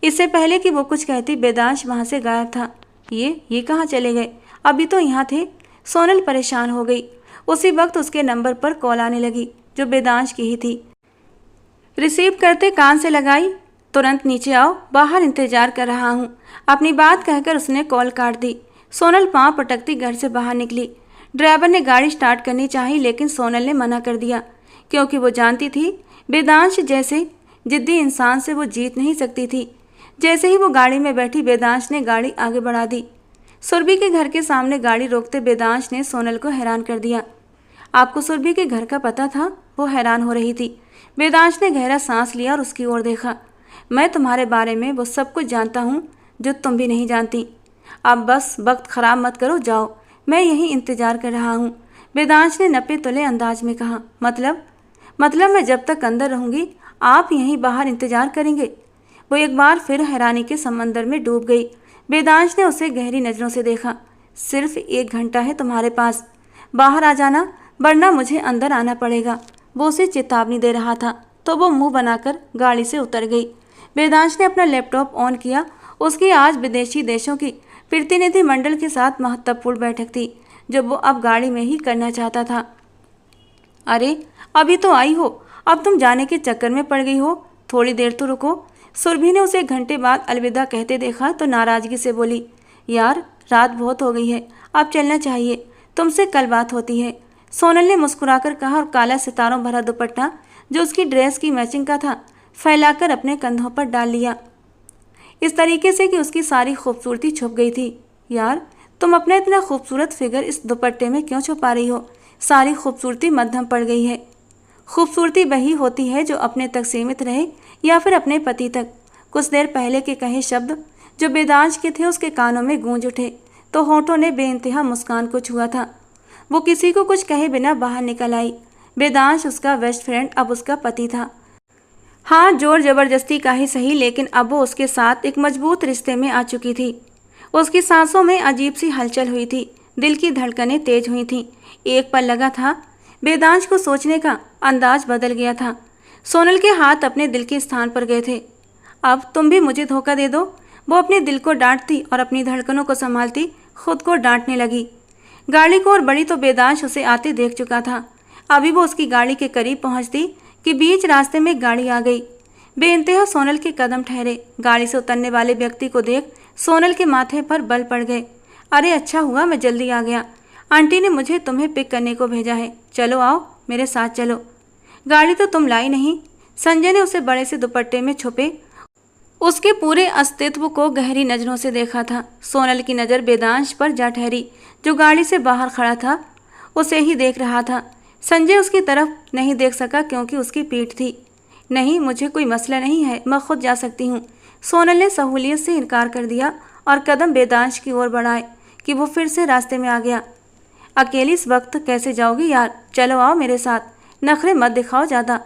इससे पहले कि वो कुछ कहती, वेदांश वहां से गायब था। ये कहाँ चले गए? अभी तो यहाँ थे। सोनल परेशान हो गई। उसी वक्त उसके नंबर पर कॉल आने लगी, जो वेदांश की ही थी। रिसीव करते कान से लगाई। तुरंत नीचे आओ, बाहर इंतजार कर रहा हूँ। अपनी बात कहकर उसने कॉल काट दी। सोनल पाँव पटकती घर से बाहर निकली। ड्राइवर ने गाड़ी स्टार्ट करनी चाही, लेकिन सोनल ने मना कर दिया, क्योंकि वो जानती थी वेदांश जैसे जिद्दी इंसान से वो जीत नहीं सकती थी। जैसे ही वो गाड़ी में बैठी, वेदांश ने गाड़ी आगे बढ़ा दी। सुरभि के घर के सामने गाड़ी रोकते वेदांश ने सोनल को हैरान कर दिया। आपको सुरभि के घर का पता था? वो हैरान हो रही थी। वेदांश ने गहरा सांस लिया और उसकी ओर देखा। मैं तुम्हारे बारे में वो सब कुछ जानता हूँ जो तुम भी नहीं जानती। अब बस वक्त खराब मत करो, जाओ, मैं यहीं इंतजार कर रहा हूँ। वेदांश ने नपे तुले अंदाज में कहा। मतलब मैं जब तक अंदर रहूंगी आप यहीं बाहर इंतजार करेंगे? वो एक बार फिर हैरानी के समंदर में डूब गई। वेदांश ने उसे गहरी नज़रों से देखा। सिर्फ 1 घंटा है तुम्हारे पास, बाहर आ जाना वरना मुझे अंदर आना पड़ेगा। वो उसे चेतावनी दे रहा था तो वो मुंह बनाकर गाड़ी से उतर गई। वेदांश ने अपना लैपटॉप ऑन किया। उसकी आज विदेशी देशों की प्रतिनिधिमंडल के साथ महत्वपूर्ण बैठक थी, जो वो अब गाड़ी में ही करना चाहता था। अरे अभी तो आई हो, अब तुम जाने के चक्कर में पड़ गई हो, थोड़ी देर तो रुको। सुरभि ने उसे 1 घंटे बाद अलविदा कहते देखा तो नाराजगी से बोली, यार रात बहुत हो गई है, अब चलना चाहिए, तुमसे कल बात होती है। सोनल ने मुस्कुराकर कहा और काला सितारों भरा दुपट्टा जो उसकी ड्रेस की मैचिंग का था फैलाकर अपने कंधों पर डाल लिया, इस तरीके से कि उसकी सारी खूबसूरती छुप गई थी। यार तुम अपना इतना खूबसूरत फिगर इस दुपट्टे में क्यों छुपा रही हो? सारी खूबसूरती मध्यम पड़ गई है। खूबसूरती वही होती है जो अपने तक सीमित रहे या फिर अपने पति तक। कुछ देर पहले के कहे शब्द जो वेदांश के थे उसके कानों में गूंज उठे तो होठों ने बेइंतहा मुस्कान को छुआ था। वो किसी को कुछ कहे बिना बाहर निकल आई। वेदांश उसका बेस्ट फ्रेंड अब उसका पति था। हाँ, जोर जबरदस्ती का ही सही, लेकिन अब वो उसके साथ एक मजबूत रिश्ते में आ चुकी थी। उसकी सांसों में अजीब सी हलचल हुई थी, दिल की धड़कनें तेज हुई थीं। एक पल लगा था वेदांश को सोचने का अंदाज बदल गया था। सोनल के हाथ अपने दिल के स्थान पर गए थे। अब तुम भी मुझे धोखा दे दो। वो अपने दिल को डांटती और अपनी धड़कनों को संभालती खुद को डांटने लगी। गाड़ी को और बढ़ी तो वेदांश उसे आते देख चुका था। अभी वो उसकी गाड़ी के करीब पहुंचती कि बीच रास्ते में गाड़ी आ गई। बेइंतहा सोनल के कदम ठहरे। गाड़ी से उतरने वाले व्यक्ति को देख सोनल के माथे पर बल पड़ गए। अरे अच्छा हुआ मैं जल्दी आ गया, आंटी ने मुझे तुम्हें पिक करने को भेजा है, चलो आओ मेरे साथ चलो। गाड़ी तो तुम लाई नहीं। संजय ने उसे बड़े से दुपट्टे में छुपे उसके पूरे अस्तित्व को गहरी नज़रों से देखा था। सोनल की नज़र वेदांश पर जा ठहरी, जो गाड़ी से बाहर खड़ा था, उसे ही देख रहा था। संजय उसकी तरफ नहीं देख सका क्योंकि उसकी पीठ थी। नहीं, मुझे कोई मसला नहीं है, मैं खुद जा सकती हूँ। सोनल ने सहूलियत से इनकार कर दिया और कदम वेदांश की ओर बढ़ाए कि वो फिर से रास्ते में आ गया। अकेली इस वक्त कैसे जाओगी यार, चलो आओ मेरे साथ, नखरे मत दिखाओ ज़्यादा।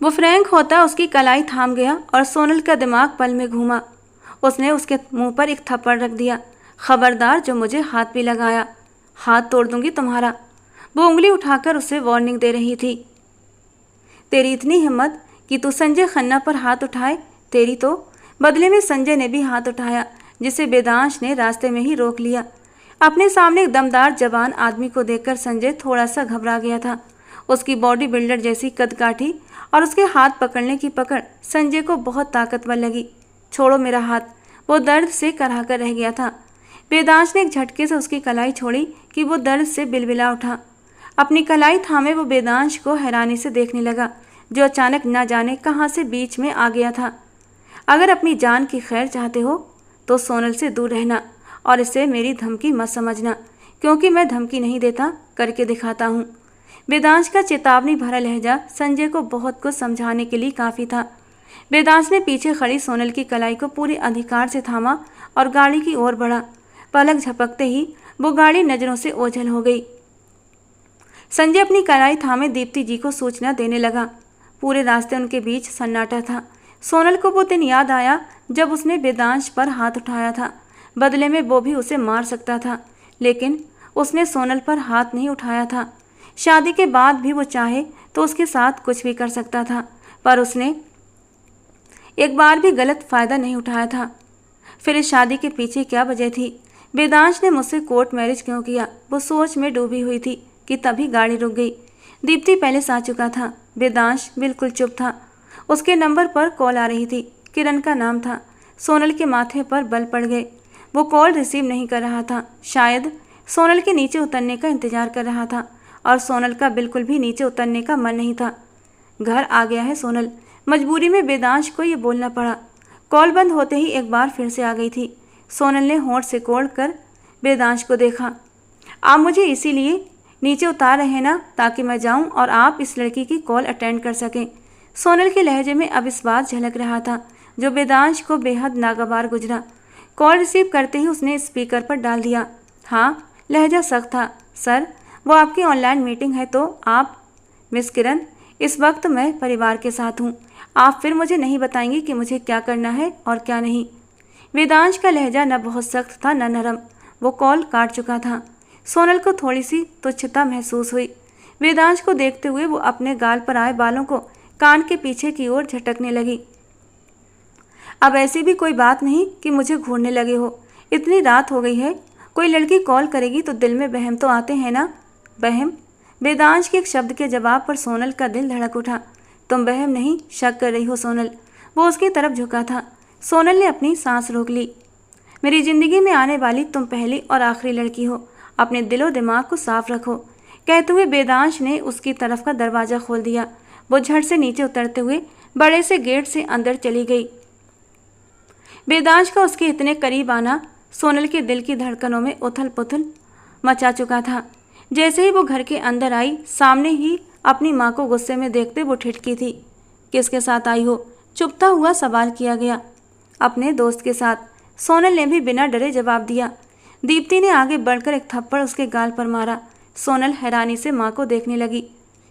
वो फ्रैंक होता उसकी कलाई थाम गया और सोनल का दिमाग पल में घूमा। उसने उसके मुंह पर एक थप्पड़ रख दिया। खबरदार जो मुझे हाथ भी लगाया, हाथ तोड़ दूंगी तुम्हारा। वो उंगली उठाकर उसे वार्निंग दे रही थी। तेरी इतनी हिम्मत कि तू संजय खन्ना पर हाथ उठाए, तेरी तो। बदले में संजय ने भी हाथ उठाया, जिसे वेदांश ने रास्ते में ही रोक लिया। अपने सामने एक दमदार जवान आदमी को देखकर संजय थोड़ा सा घबरा गया था। उसकी बॉडी बिल्डर जैसी कदकाठी और उसके हाथ पकड़ने की पकड़ संजय को बहुत ताकतवर लगी। छोड़ो मेरा हाथ, वो दर्द से कराहकर रह गया था। वेदांश ने एक झटके से उसकी कलाई छोड़ी कि वो दर्द से बिलबिला उठा। अपनी कलाई थामे वो वेदांश को हैरानी से देखने लगा, जो अचानक न जाने कहाँ से बीच में आ गया था। अगर अपनी जान की खैर चाहते हो तो सोनल से दूर रहना और इसे मेरी धमकी मत समझना, क्योंकि मैं धमकी नहीं देता, करके दिखाता हूँ। वेदांश का चेतावनी भरा लहजा संजय को बहुत कुछ समझाने के लिए काफ़ी था। वेदांश ने पीछे खड़ी सोनल की कलाई को पूरे अधिकार से थामा और गाड़ी की ओर बढ़ा। पलक झपकते ही वो गाड़ी नज़रों से ओझल हो गई। संजय अपनी कलाई थामे दीप्ति जी को सूचना देने लगा। पूरे रास्ते उनके बीच सन्नाटा था। सोनल को वो दिन याद आया जब उसने वेदांश पर हाथ उठाया था। बदले में वो भी उसे मार सकता था, लेकिन उसने सोनल पर हाथ नहीं उठाया था। शादी के बाद भी वो चाहे तो उसके साथ कुछ भी कर सकता था, पर उसने एक बार भी गलत फ़ायदा नहीं उठाया था। फिर इस शादी के पीछे क्या वजह थी? वेदांश ने मुझसे कोर्ट मैरिज क्यों किया? वो सोच में डूबी हुई थी कि तभी गाड़ी रुक गई। दीप्ति पहले से आ चुका था। वेदांश बिल्कुल चुप था। उसके नंबर पर कॉल आ रही थी। किरण का नाम था। सोनल के माथे पर बल पड़ गए। वो कॉल रिसीव नहीं कर रहा था। शायद सोनल के नीचे उतरने का इंतजार कर रहा था, और सोनल का बिल्कुल भी नीचे उतरने का मन नहीं था। घर आ गया है सोनल। मजबूरी में वेदांश को ये बोलना पड़ा। कॉल बंद होते ही एक बार फिर से आ गई थी। सोनल ने होंठ से कोड़ कर वेदांश को देखा। आप मुझे इसीलिए नीचे उतार रहे हैं ना, ताकि मैं जाऊं और आप इस लड़की की कॉल अटेंड कर सकें। सोनल के लहजे में अब इस बात झलक रहा था जो वेदांश को बेहद नागवार गुजरा। कॉल रिसीव करते ही उसने स्पीकर पर डाल दिया। हाँ, लहजा सख्त था। सर, वो आपकी ऑनलाइन मीटिंग है तो आप? मिस किरण, इस वक्त मैं परिवार के साथ हूँ। आप फिर मुझे नहीं बताएंगे कि मुझे क्या करना है और क्या नहीं? वेदांश का लहजा न बहुत सख्त था न नरम। वो कॉल काट चुका था। सोनल को थोड़ी सी तुच्छता महसूस हुई। वेदांश को देखते हुए वो अपने गाल पर आए बालों को कान के पीछे की ओर झटकने लगी। अब ऐसी भी कोई बात नहीं कि मुझे घूरने लगे हो। इतनी रात हो गई है, कोई लड़की कॉल करेगी तो दिल में बहम तो आते हैं ना? बहम? वेदांश के एक शब्द के जवाब पर सोनल का दिल धड़क उठा। तुम बहम नहीं, शक कर रही हो सोनल। वो उसकी तरफ झुका था। सोनल ने अपनी सांस रोक ली। मेरी जिंदगी में आने वाली तुम पहली और आखिरी लड़की हो। अपने दिलो दिमाग को साफ रखो। कहते हुए वेदांश ने उसकी तरफ का दरवाज़ा खोल दिया। वो झट से नीचे उतरते हुए बड़े से गेट से अंदर चली गई। वेदांश का उसके इतने करीब आना सोनल के दिल की धड़कनों में उथल पुथल मचा चुका था। जैसे ही वो घर के अंदर आई, सामने ही अपनी माँ को गुस्से में देखते वो ठिठकी थी। किसके साथ आई हो? चुपता हुआ सवाल किया गया। अपने दोस्त के साथ, सोनल ने भी बिना डरे जवाब दिया। दीप्ति ने आगे बढ़कर एक थप्पड़ उसके गाल पर मारा। सोनल हैरानी से माँ को देखने लगी।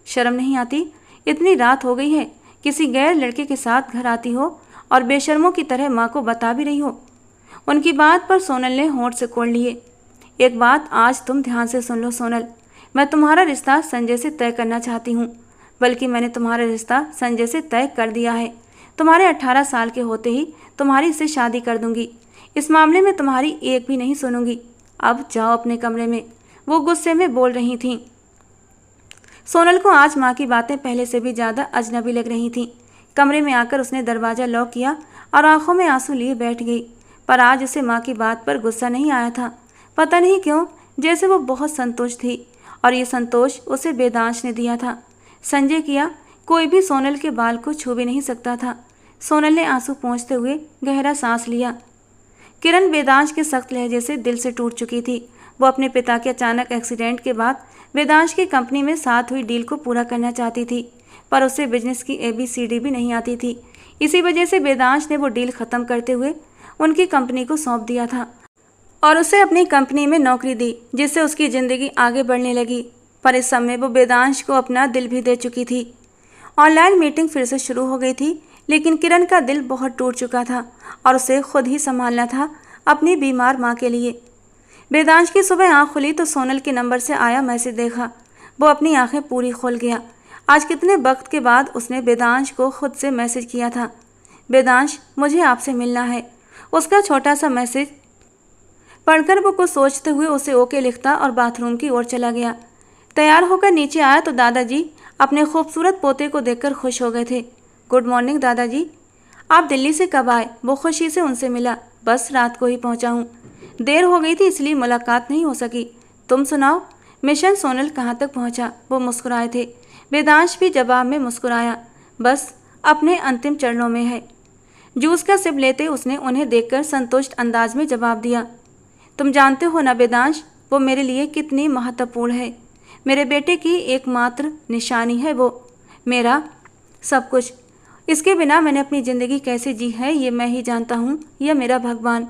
शर्म नहीं आती? इतनी रात हो गई है, किसी गैर लड़के के साथ घर आती हो और बेशर्मों की तरह माँ को बता भी रही हो। उनकी बात पर सोनल ने होंठ से कोड़ लिए। एक बात आज तुम ध्यान से सुन लो सोनल, मैं तुम्हारा रिश्ता संजय से तय करना चाहती हूँ। बल्कि मैंने तुम्हारा रिश्ता संजय से तय कर दिया है। तुम्हारे 18 साल के होते ही तुम्हारी इससे शादी कर दूंगी। इस मामले में तुम्हारी एक भी नहीं सुनूंगी। अब जाओ अपने कमरे में। वो गुस्से में बोल रही थीं। सोनल को आज माँ की बातें पहले से भी ज़्यादा अजनबी लग रही थीं। कमरे में आकर उसने दरवाज़ा लॉक किया और आंखों में आंसू लिए बैठ गई। पर आज उसे माँ की बात पर गुस्सा नहीं आया था। पता नहीं क्यों, जैसे वो बहुत संतुष्ट थी, और ये संतोष उसे वेदांश ने दिया था। संजय किया कोई भी सोनल के बाल को छू भी नहीं सकता था। सोनल ने आंसू पोंछते हुए गहरा सांस लिया। किरण वेदांश के सख्त लहजे से दिल से टूट चुकी थी। वो अपने पिता के अचानक एक्सीडेंट के बाद वेदांश की कंपनी में साथ हुई डील को पूरा करना चाहती थी, पर उसे बिजनेस की ABCD भी नहीं आती थी। इसी वजह से वेदांश ने वो डील ख़त्म करते हुए उनकी कंपनी को सौंप दिया था और उसे अपनी कंपनी में नौकरी दी, जिससे उसकी ज़िंदगी आगे बढ़ने लगी। पर इस समय वो वेदांश को अपना दिल भी दे चुकी थी। ऑनलाइन मीटिंग फिर से शुरू हो गई थी, लेकिन किरण का दिल बहुत टूट चुका था और उसे खुद ही संभालना था अपनी बीमार माँ के लिए। वेदांश की सुबह आँख खुली तो सोनल के नंबर से आया मैसेज देखा। वो अपनी आंखें पूरी खोल गया। आज कितने वक्त के बाद उसने वेदांश को खुद से मैसेज किया था। वेदांश, मुझे आपसे मिलना है। उसका छोटा सा मैसेज पढ़कर वो कुछ सोचते हुए उसे ओके लिखता और बाथरूम की ओर चला गया। तैयार होकर नीचे आया तो दादाजी अपने खूबसूरत पोते को देखकर खुश हो गए थे। गुड मॉर्निंग दादाजी, आप दिल्ली से कब आए? वो खुशी से उनसे मिला। बस रात को ही पहुंचा हूँ, देर हो गई थी इसलिए मुलाकात नहीं हो सकी। तुम सुनाओ, मिशन सोनल कहाँ तक पहुंचा? वो मुस्कुराए थे। वेदांश भी जवाब में मुस्कुराया। बस अपने अंतिम चरणों में है। जूस का सिप लेते उसने उन्हें देखकर संतुष्ट अंदाज में जवाब दिया। तुम जानते हो ना वेदांश, वो मेरे लिए कितनी महत्वपूर्ण है। मेरे बेटे की एकमात्र निशानी है वो, मेरा सब कुछ। इसके बिना मैंने अपनी ज़िंदगी कैसे जी है ये मैं ही जानता हूँ, या मेरा भगवान।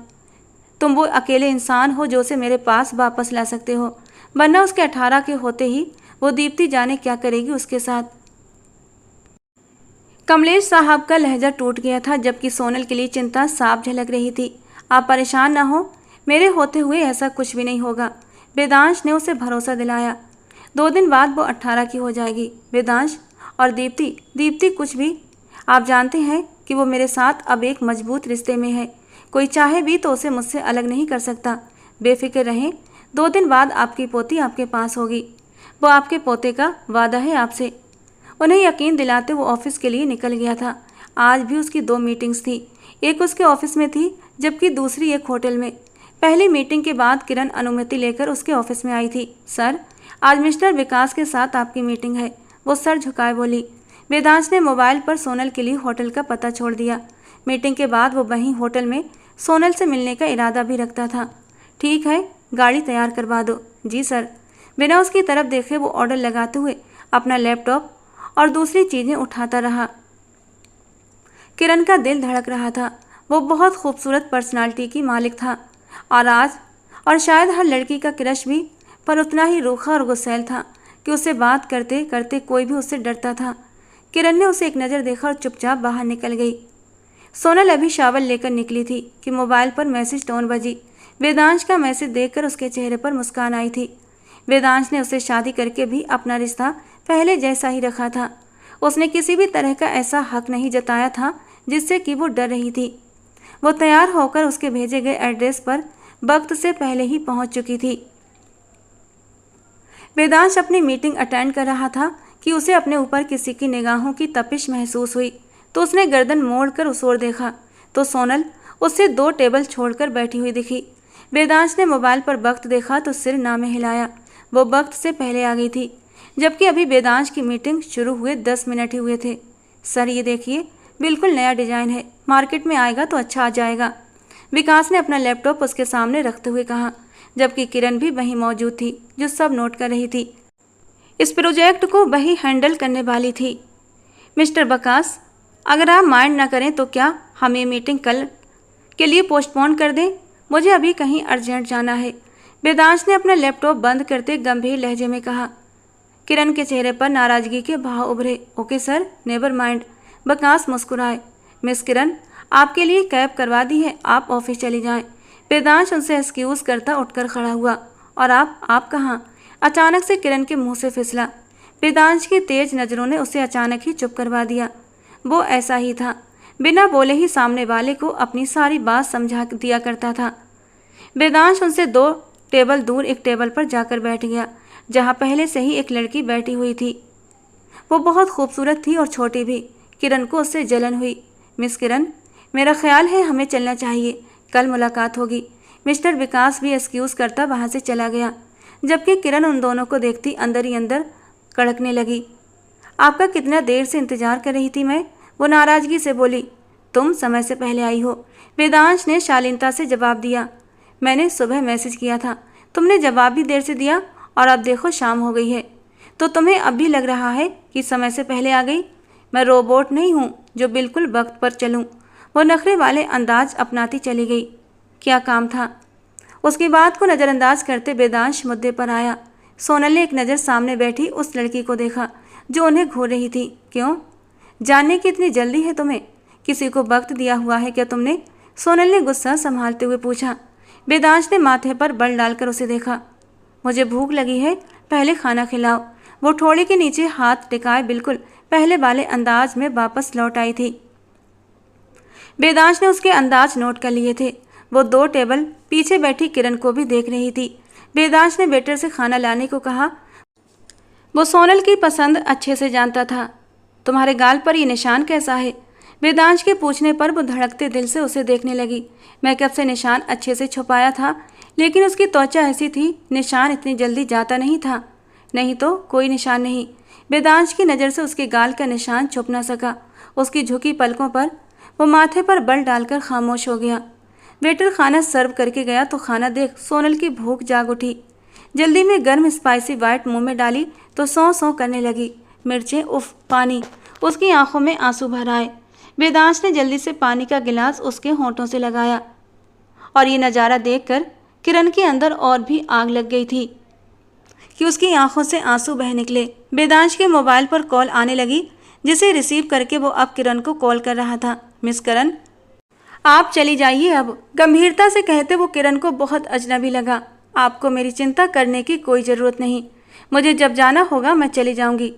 तुम वो अकेले इंसान हो जो उसे मेरे पास वापस ला सकते हो, वरना उसके 18 के होते ही वो दीप्ति जाने क्या करेगी उसके साथ। कमलेश साहब का लहजा टूट गया था, जबकि सोनल के लिए चिंता साफ झलक रही थी। आप परेशान ना हो, मेरे होते हुए ऐसा कुछ भी नहीं होगा। वेदांश ने उसे भरोसा दिलाया। 2 दिन बाद वो 18 की हो जाएगी। वेदांश और दीप्ति कुछ भी, आप जानते हैं कि वो मेरे साथ अब एक मजबूत रिश्ते में है। कोई चाहे भी तो उसे मुझसे अलग नहीं कर सकता। बेफिक्र रहें, 2 दिन बाद आपकी पोती आपके पास होगी। वो आपके पोते का वादा है आपसे। उन्हें यकीन दिलाते वो ऑफिस के लिए निकल गया था। आज भी उसकी 2 मीटिंग्स थी। एक उसके ऑफिस में थी, जबकि दूसरी एक होटल में। पहली मीटिंग के बाद किरण अनुमति लेकर उसके ऑफिस में आई थी। सर, आज मिस्टर विकास के साथ आपकी मीटिंग है। वो सर झुकाए बोली। वेदांश ने मोबाइल पर सोनल के लिए होटल का पता छोड़ दिया। मीटिंग के बाद वो वहीं होटल में सोनल से मिलने का इरादा भी रखता था। ठीक है, गाड़ी तैयार करवा दो। जी सर। बिना उसकी तरफ देखे वो ऑर्डर लगाते हुए अपना लैपटॉप और दूसरी चीज़ें उठाता रहा। किरण का दिल धड़क रहा था। वो बहुत खूबसूरत पर्सनालिटी की मालिक था और शायद हर लड़की का क्रश भी, पर उतना ही रूखा और गुस्सैल था कि उससे बात करते करते कोई भी उससे डरता था। किरण ने उसे एक नज़र देखा और चुपचाप बाहर निकल गई। सोनल अभी शावर लेकर निकली थी कि मोबाइल पर मैसेज टोन बजी। वेदांश का मैसेज देखकर उसके चेहरे पर मुस्कान आई थी। वेदांश ने उसे शादी करके भी अपना रिश्ता पहले जैसा ही रखा था। उसने किसी भी तरह का ऐसा हक नहीं जताया था जिससे कि वो डर रही थी। वो तैयार होकर उसके भेजे गए एड्रेस पर वक्त से पहले ही पहुंच चुकी थी। वेदांश अपनी मीटिंग अटेंड कर रहा था कि उसे अपने ऊपर किसी की निगाहों की तपिश महसूस हुई, तो उसने गर्दन मोड़कर उस ओर देखा तो सोनल उससे 2 टेबल छोड़कर बैठी हुई दिखी। वेदांश ने मोबाइल पर वक्त देखा तो सिर ना में हिलाया। वो वक्त से पहले आ गई थी, जबकि अभी वेदांश की मीटिंग शुरू हुए 10 मिनट ही हुए थे। सर ये देखिए, बिल्कुल नया डिजाइन है, मार्केट में आएगा तो अच्छा आ जाएगा। विकास ने अपना लैपटॉप उसके सामने रखते हुए कहा, जबकि किरण भी वहीं मौजूद थी जो सब नोट कर रही थी। इस प्रोजेक्ट को वही हैंडल करने वाली थी। मिस्टर विकास, अगर आप माइंड ना करें तो क्या हम ये मीटिंग कल के लिए पोस्टपोन कर दें? मुझे अभी कहीं अर्जेंट जाना है। वेदांश ने अपना लैपटॉप बंद करते गंभीर लहजे में कहा। किरण के चेहरे पर नाराजगी के भाव उभरे। Okay sir, never mind. Vikas मुस्कुराए। मिस किरण, आपके लिए कैब करवा दी है, आप ऑफिस चली जाएं। वेदांश उनसे एक्सक्यूज करता उठकर खड़ा हुआ। और आप कहाँ? अचानक से किरण के मुंह से फिसला। वेदांश की तेज नज़रों ने उसे अचानक ही चुप करवा दिया। वो ऐसा ही था, बिना बोले ही सामने वाले को अपनी सारी बात समझा दिया करता था। वेदांश उनसे 2 टेबल दूर एक टेबल पर जाकर बैठ गया, जहाँ पहले से ही एक लड़की बैठी हुई थी। वो बहुत खूबसूरत थी और छोटी भी। किरण को उससे जलन हुई। मिस किरण, मेरा ख्याल है हमें चलना चाहिए, कल मुलाकात होगी। मिस्टर विकास भी एक्सक्यूज़ करता वहाँ से चला गया, जबकि किरण उन दोनों को देखती अंदर ही अंदर कड़कने लगी। आपका कितना देर से इंतजार कर रही थी मैं, वो नाराज़गी से बोली। तुम समय से पहले आई हो, वेदांश ने शालीनता से जवाब दिया। मैंने सुबह मैसेज किया था, तुमने जवाब भी देर से दिया और अब देखो शाम हो गई है, तो तुम्हें अब भी लग रहा है कि समय से पहले आ गई। मैं रोबोट नहीं हूँ जो बिल्कुल वक्त पर चलूँ। वो नखरे वाले अंदाज अपनाती चली गई। क्या काम था? उसकी बात को नज़रअंदाज करते वेदांश मुद्दे पर आया। सोनल ने एक नज़र सामने बैठी उस लड़की को देखा जो उन्हें घूर रही थी। क्यों? जानने की इतनी जल्दी है तुम्हें? किसी को वक्त दिया हुआ है क्या तुमने? सोनल ने गुस्सा संभालते हुए पूछा। वेदांश ने माथे पर बल डालकर उसे देखा। मुझे भूख लगी है, पहले खाना खिलाओ। वो ठोड़ी के नीचे हाथ टिकाए बिल्कुल पहले वाले अंदाज में वापस लौट आई थी। वेदांश ने उसके अंदाज नोट कर लिए थे। वो 2 टेबल पीछे बैठी किरण को भी देख रही थी। वेदांश ने वेटर से खाना लाने को कहा। वो सोनल की पसंद अच्छे से जानता था। तुम्हारे गाल पर ये निशान कैसा है? वेदांश के पूछने पर वो धड़कते दिल से उसे देखने लगी। मेकअप से निशान अच्छे से छुपाया था, लेकिन उसकी त्वचा ऐसी थी, निशान इतनी जल्दी जाता नहीं था। नहीं तो कोई निशान नहीं। वेदांश की नज़र से उसके गाल का निशान छुप न सका। उसकी झुकी पलकों पर वो माथे पर बल डालकर खामोश हो गया। वेटर खाना सर्व करके गया तो खाना देख सोनल की भूख जाग उठी। जल्दी में गर्म स्पाइसी वाइट मुंह में डाली तो सौ सौ करने लगी। मिर्चें, उफ, पानी। उसकी आंखों में आंसू भर आए। वेदांश ने जल्दी से पानी का गिलास उसके होंठों से लगाया और ये नज़ारा देखकर किरण के अंदर और भी आग लग गई थी कि उसकी आंखों से आंसू बह निकले। वेदांश के मोबाइल पर कॉल आने लगी, जिसे रिसीव करके वो अब किरण को कॉल कर रहा था। मिस किरण, आप चली जाइए अब, गंभीरता से कहते वो किरण को बहुत अजनबी लगा। आपको मेरी चिंता करने की कोई ज़रूरत नहीं। मुझे जब जाना होगा मैं चली जाऊंगी।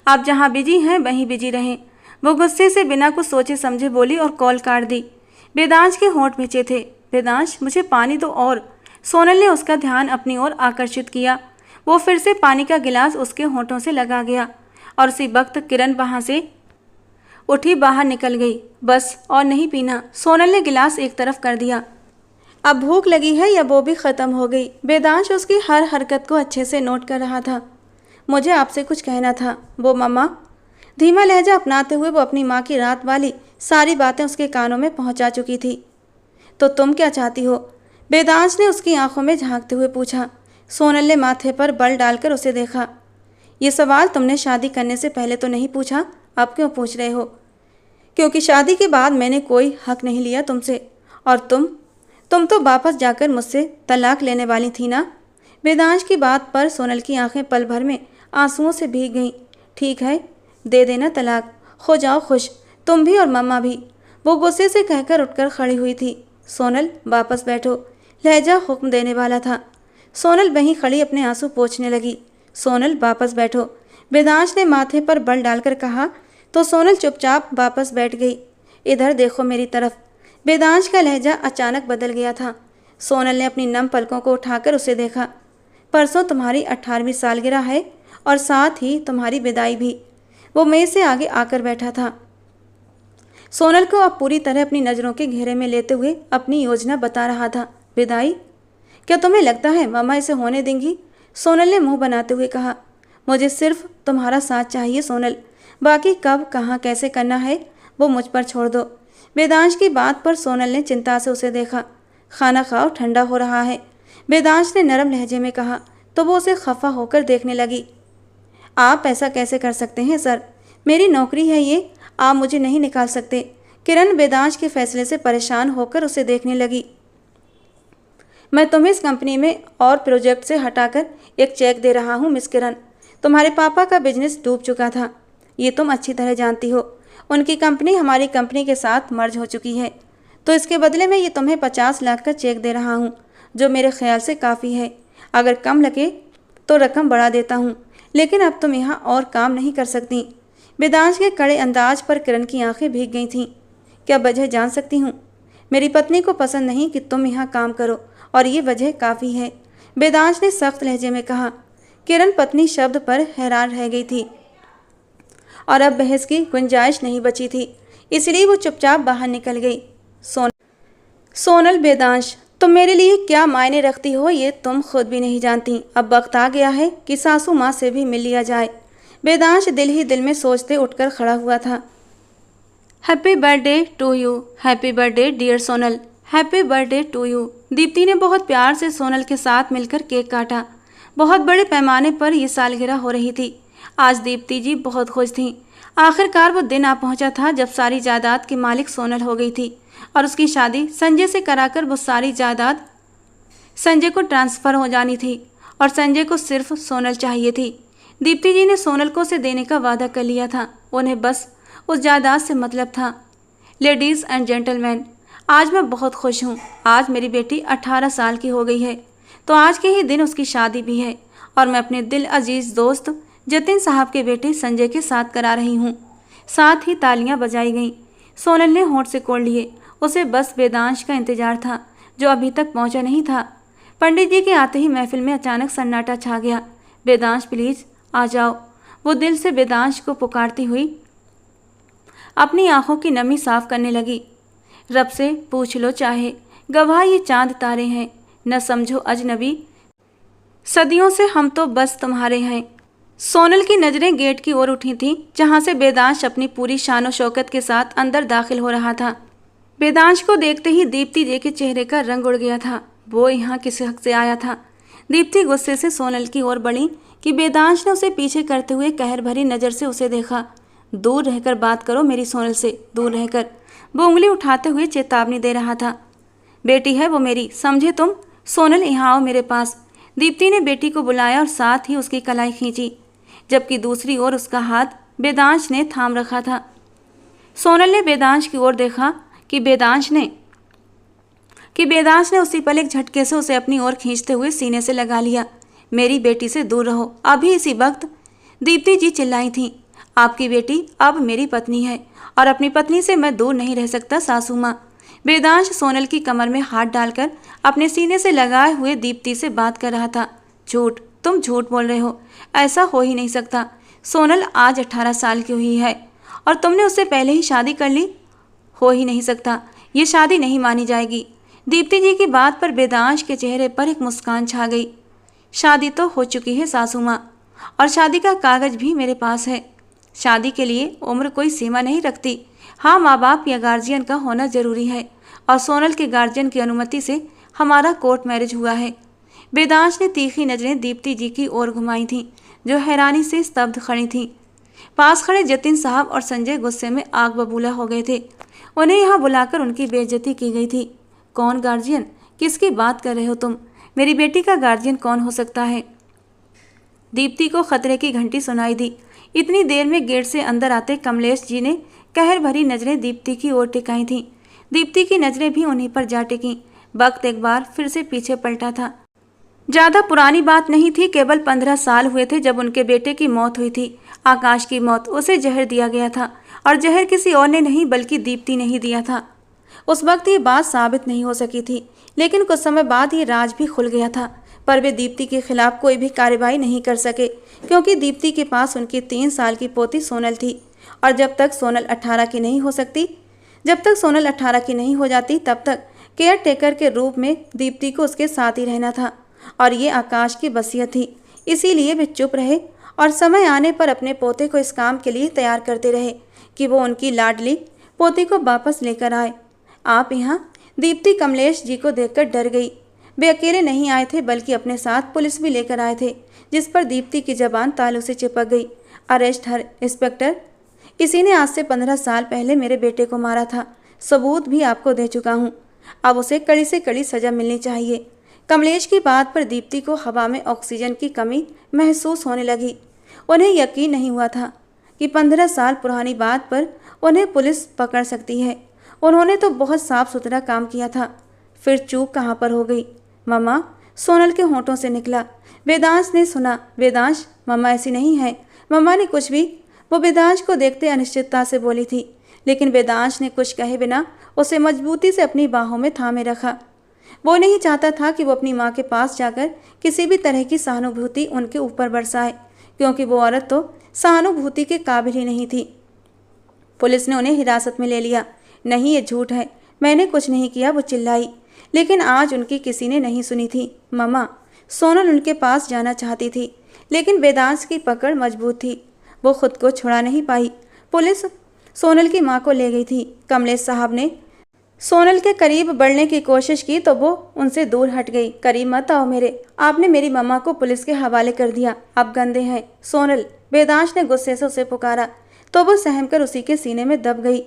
आप जहां बिजी हैं वहीं बिजी रहें। वो गुस्से से बिना कुछ सोचे समझे बोली और कॉल काट दी। वेदांश के होंठ भिंचे थे। वेदांश, मुझे पानी दो और। सोनल ने उसका ध्यान अपनी ओर आकर्षित किया। वो फिर से पानी का गिलास उसके होंठों से लगा गया और उसी वक्त किरण वहां से उठी बाहर निकल गई। बस और नहीं पीना। सोनल ने गिलास एक तरफ कर दिया। अब भूख लगी है या वो भी ख़त्म हो गई? वेदांश उसकी हर हरकत को अच्छे से नोट कर रहा था। मुझे आपसे कुछ कहना था। वो मम्मा। धीमा लहजा अपनाते हुए वो अपनी माँ की रात वाली सारी बातें उसके कानों में पहुँचा चुकी थी। तो तुम क्या चाहती हो? वेदांश ने उसकी आंखों में झांकते हुए पूछा। सोनल ने माथे पर बल डालकर उसे देखा। ये सवाल तुमने शादी करने से पहले तो नहीं पूछा, अब क्यों पूछ रहे हो? क्योंकि शादी के बाद मैंने कोई हक नहीं लिया तुमसे। और तुम तो वापस जाकर मुझसे तलाक लेने वाली थी ना? वेदांश की बात पर सोनल की आंखें पल भर में आंसुओं से भीग गईं। ठीक है, दे देना तलाक, हो जाओ खुश, तुम भी और मम्मा भी। वो गुस्से से कहकर उठकर खड़ी हुई थी। सोनल, वापस बैठो, लहजा हुक्म देने वाला था। सोनल वहीं खड़ी अपने आंसू पोंछने लगी। सोनल, वापस बैठो, वेदांश ने माथे पर बल डालकर कहा तो सोनल चुपचाप वापस बैठ गई। इधर देखो मेरी तरफ। वेदांश का लहजा अचानक बदल गया था। सोनल ने अपनी नम पलकों को उठाकर उसे देखा। परसों तुम्हारी 18वीं सालगिरह है और साथ ही तुम्हारी विदाई भी। वो मेज से आगे आकर बैठा था। सोनल को अब पूरी तरह अपनी नज़रों के घेरे में लेते हुए अपनी योजना बता रहा था। विदाई? क्या तुम्हें लगता है मामा इसे होने देंगी? सोनल ने मुंह बनाते हुए कहा। मुझे सिर्फ तुम्हारा साथ चाहिए सोनल, बाकी कब, कहाँ, कैसे करना है वो मुझ पर छोड़ दो। वेदांश की बात पर सोनल ने चिंता से उसे देखा। खाना खाओ, ठंडा हो रहा है, वेदांश ने नरम लहजे में कहा तो वो उसे खफा होकर देखने लगी। आप ऐसा कैसे कर सकते हैं सर? मेरी नौकरी है ये, आप मुझे नहीं निकाल सकते। किरण वेदांश के फैसले से परेशान होकर उसे देखने लगी। मैं तुम्हें इस कंपनी में और प्रोजेक्ट से हटाकर एक चेक दे रहा हूँ मिस किरण। तुम्हारे पापा का बिजनेस डूब चुका था, ये तुम अच्छी तरह जानती हो। उनकी कंपनी हमारी कंपनी के साथ मर्ज हो चुकी है, तो इसके बदले में ये तुम्हें 50 लाख का चेक दे रहा हूँ, जो मेरे ख्याल से काफ़ी है। अगर कम लगे तो रकम बढ़ा देता हूँ, लेकिन अब तुम यहाँ और काम नहीं कर सकती। वेदांश के कड़े अंदाज पर किरण की आंखें भीग गई थीं। क्या वजह जान सकती हूँ? मेरी पत्नी को पसंद नहीं कि तुम यहाँ काम करो और ये वजह काफ़ी है, वेदांश ने सख्त लहजे में कहा। किरण पत्नी शब्द पर हैरान रह गई थी और अब बहस की गुंजाइश नहीं बची थी, इसलिए वो चुपचाप बाहर निकल गई। सोनल, वेदांश, तुम मेरे लिए क्या मायने रखती हो ये तुम खुद भी नहीं जानती। अब वक्त आ गया है कि सासू माँ से भी मिल लिया जाए। वेदांश दिल ही दिल में सोचते उठकर खड़ा हुआ था। Happy birthday to you, happy birthday dear Sonal, happy birthday to you. Deepti ने बहुत प्यार से सोनल के साथ मिलकर केक काटा। बहुत बड़े पैमाने पर यह सालगिरह हो रही थी। आज दीप्ति जी बहुत खुश थीं। आखिरकार वो दिन आ पहुंचा था जब सारी जायदाद की मालिक सोनल हो गई थी और उसकी शादी संजय से कराकर वो सारी जायदाद संजय को ट्रांसफ़र हो जानी थी और संजय को सिर्फ सोनल चाहिए थी। दीप्ति जी ने सोनल को उसे देने का वादा कर लिया था। उन्हें बस उस जायदाद से मतलब था। लेडीज़ एंड जेंटलमैन, आज मैं बहुत खुश हूँ। आज मेरी बेटी 18 साल की हो गई है, तो आज के ही दिन उसकी शादी भी है और मैं अपने दिल अजीज दोस्त जतिन साहब के बेटे संजय के साथ करा रही हूँ। साथ ही तालियां बजाई गईं। सोनल ने होंठ से कोड़ लिए। उसे बस वेदांश का इंतजार था, जो अभी तक पहुंचा नहीं था। पंडित जी के आते ही महफिल में अचानक सन्नाटा छा गया। वेदांश प्लीज आ जाओ, वो दिल से वेदांश को पुकारती हुई अपनी आंखों की नमी साफ करने लगी। रब से पूछ लो चाहे, गवाह ये चांद तारे हैं, न समझो अजनबी, सदियों से हम तो बस तुम्हारे हैं। सोनल की नज़रें गेट की ओर उठी थीं, जहां से वेदांश अपनी पूरी शानो शौकत के साथ अंदर दाखिल हो रहा था। वेदांश को देखते ही दीप्ति जी के चेहरे का रंग उड़ गया था। वो यहाँ किस हक से आया था? दीप्ति गुस्से से सोनल की ओर बढ़ी कि वेदांश ने उसे पीछे करते हुए कहर भरी नज़र से उसे देखा। दूर रहकर बात करो मेरी सोनल से, दूर रहकर, वो उंगली उठाते हुए चेतावनी दे रहा था। बेटी है वो मेरी, समझे तुम? सोनल यहाँ आओ मेरे पास। दीप्ति ने बेटी को बुलाया और साथ ही उसकी कलाई खींची, जबकि दूसरी ओर उसका हाथ वेदांश ने थाम रखा था। सोनल ने वेदांश की ओर देखा कि वेदांश ने उसी पल एक झटके से उसे अपनी ओर खींचते हुए सीने से लगा लिया। मेरी बेटी से दूर रहो, अभी इसी वक्त, दीप्ति जी चिल्लाई थीं। आपकी बेटी अब मेरी पत्नी है और अपनी पत्नी से मैं दूर नहीं रह सकता सासू माँ। वेदांश सोनल की कमर में हाथ डालकर अपने सीने से लगाए हुए दीप्ति से बात कर रहा था। झूठ, तुम झूठ बोल रहे हो, ऐसा हो ही नहीं सकता। सोनल आज 18 साल की हुई है और तुमने उससे पहले ही शादी कर ली। हो ही नहीं सकता, ये शादी नहीं मानी जाएगी। दीप्ति जी की बात पर वेदांश के चेहरे पर एक मुस्कान छा गई। शादी तो हो चुकी है सासू माँ, और शादी का कागज भी मेरे पास है। शादी के लिए उम्र कोई सीमा नहीं रखती। हाँ, माँ बाप या गार्जियन का होना जरूरी है, और सोनल के गार्जियन की अनुमति से हमारा कोर्ट मैरिज हुआ है। वेदांश ने तीखी नजरें दीप्ति जी की ओर घुमाई थीं, जो हैरानी से स्तब्ध खड़ी थीं। पास खड़े जतिन साहब और संजय गुस्से में आग बबूला हो गए थे। उन्हें यहाँ बुलाकर उनकी बेइज्जती की गई थी। कौन गार्जियन? किसकी बात कर रहे हो तुम? मेरी बेटी का गार्जियन कौन हो सकता है? दीप्ति को खतरे की घंटी सुनाई दी। इतनी देर में गेट से अंदर आते कमलेश जी ने कहर भरी नजरें दीप्ति की ओर टिकाई थीं। दीप्ति की नजरें भी उन्हीं पर जा टिकीं। वक्त एक बार फिर से पीछे पलटा था। ज़्यादा पुरानी बात नहीं थी, केवल 15 साल हुए थे जब उनके बेटे की मौत हुई थी। आकाश की मौत, उसे जहर दिया गया था, और जहर किसी और ने नहीं बल्कि दीप्ति ने ही दिया था। उस वक्त ये बात साबित नहीं हो सकी थी, लेकिन कुछ समय बाद ये राज भी खुल गया था। पर वे दीप्ति के खिलाफ कोई भी कार्रवाई नहीं कर सके, क्योंकि दीप्ति के पास उनकी 3 साल की पोती सोनल थी, और जब तक सोनल 18 की नहीं हो जाती तब तक केयर टेकर के रूप में दीप्ति को उसके साथ ही रहना था, और ये आकाश की वसीयत थी। इसीलिए वे चुप रहे और समय आने पर अपने पोते को इस काम के लिए तैयार करते रहे कि वो उनकी लाडली पोती को वापस लेकर आए। आप यहाँ? दीप्ति कमलेश जी को देखकर डर गई। वे अकेले नहीं आए थे, बल्कि अपने साथ पुलिस भी लेकर आए थे, जिस पर दीप्ति की जबान तालू से चिपक गई। अरेस्ट हर इंस्पेक्टर, इसी ने आज से 15 साल पहले मेरे बेटे को मारा था। सबूत भी आपको दे चुका हूँ। अब उसे कड़ी से कड़ी सजा मिलनी चाहिए। कमलेश की बात पर दीप्ति को हवा में ऑक्सीजन की कमी महसूस होने लगी। उन्हें यकीन नहीं हुआ था कि 15 साल पुरानी बात पर उन्हें पुलिस पकड़ सकती है। उन्होंने तो बहुत साफ सुथरा काम किया था। फिर चूक कहाँ पर हो गई? मम्मा, सोनल के होंठों से निकला। वेदांश ने सुना। वेदांश, मम्मा ऐसी नहीं है। मम्मा ने कुछ भी, वो वेदांश को देखते अनिश्चितता से बोली थी, लेकिन वेदांश ने कुछ कहे बिना उसे मजबूती से अपनी बाहों में थामे रखा। वो नहीं चाहता था कि वो अपनी माँ के पास जाकर किसी भी तरह की सहानुभूति उनके ऊपर बरसाए, क्योंकि वो औरत तो सहानुभूति के काबिल ही नहीं थी। पुलिस ने उन्हें हिरासत में ले लिया। नहीं, ये झूठ है, मैंने कुछ नहीं किया, वो चिल्लाई। लेकिन आज उनकी किसी ने नहीं सुनी थी। मम्मा, सोनल उनके पास जाना चाहती थी, लेकिन वेदांश की पकड़ मजबूत थी। वो खुद को छुड़ा नहीं पाई। पुलिस सोनल की माँ को ले गई थी। कमलेश साहब ने सोनल के करीब बढ़ने की कोशिश की तो वो उनसे दूर हट गई। करीब मत आओ मेरे, आपने मेरी मम्मा को पुलिस के हवाले कर दिया, आप गंदे हैं। सोनल, वेदांश ने गुस्से से उसे पुकारा, तो वो सहमकर उसी के सीने में दब गई।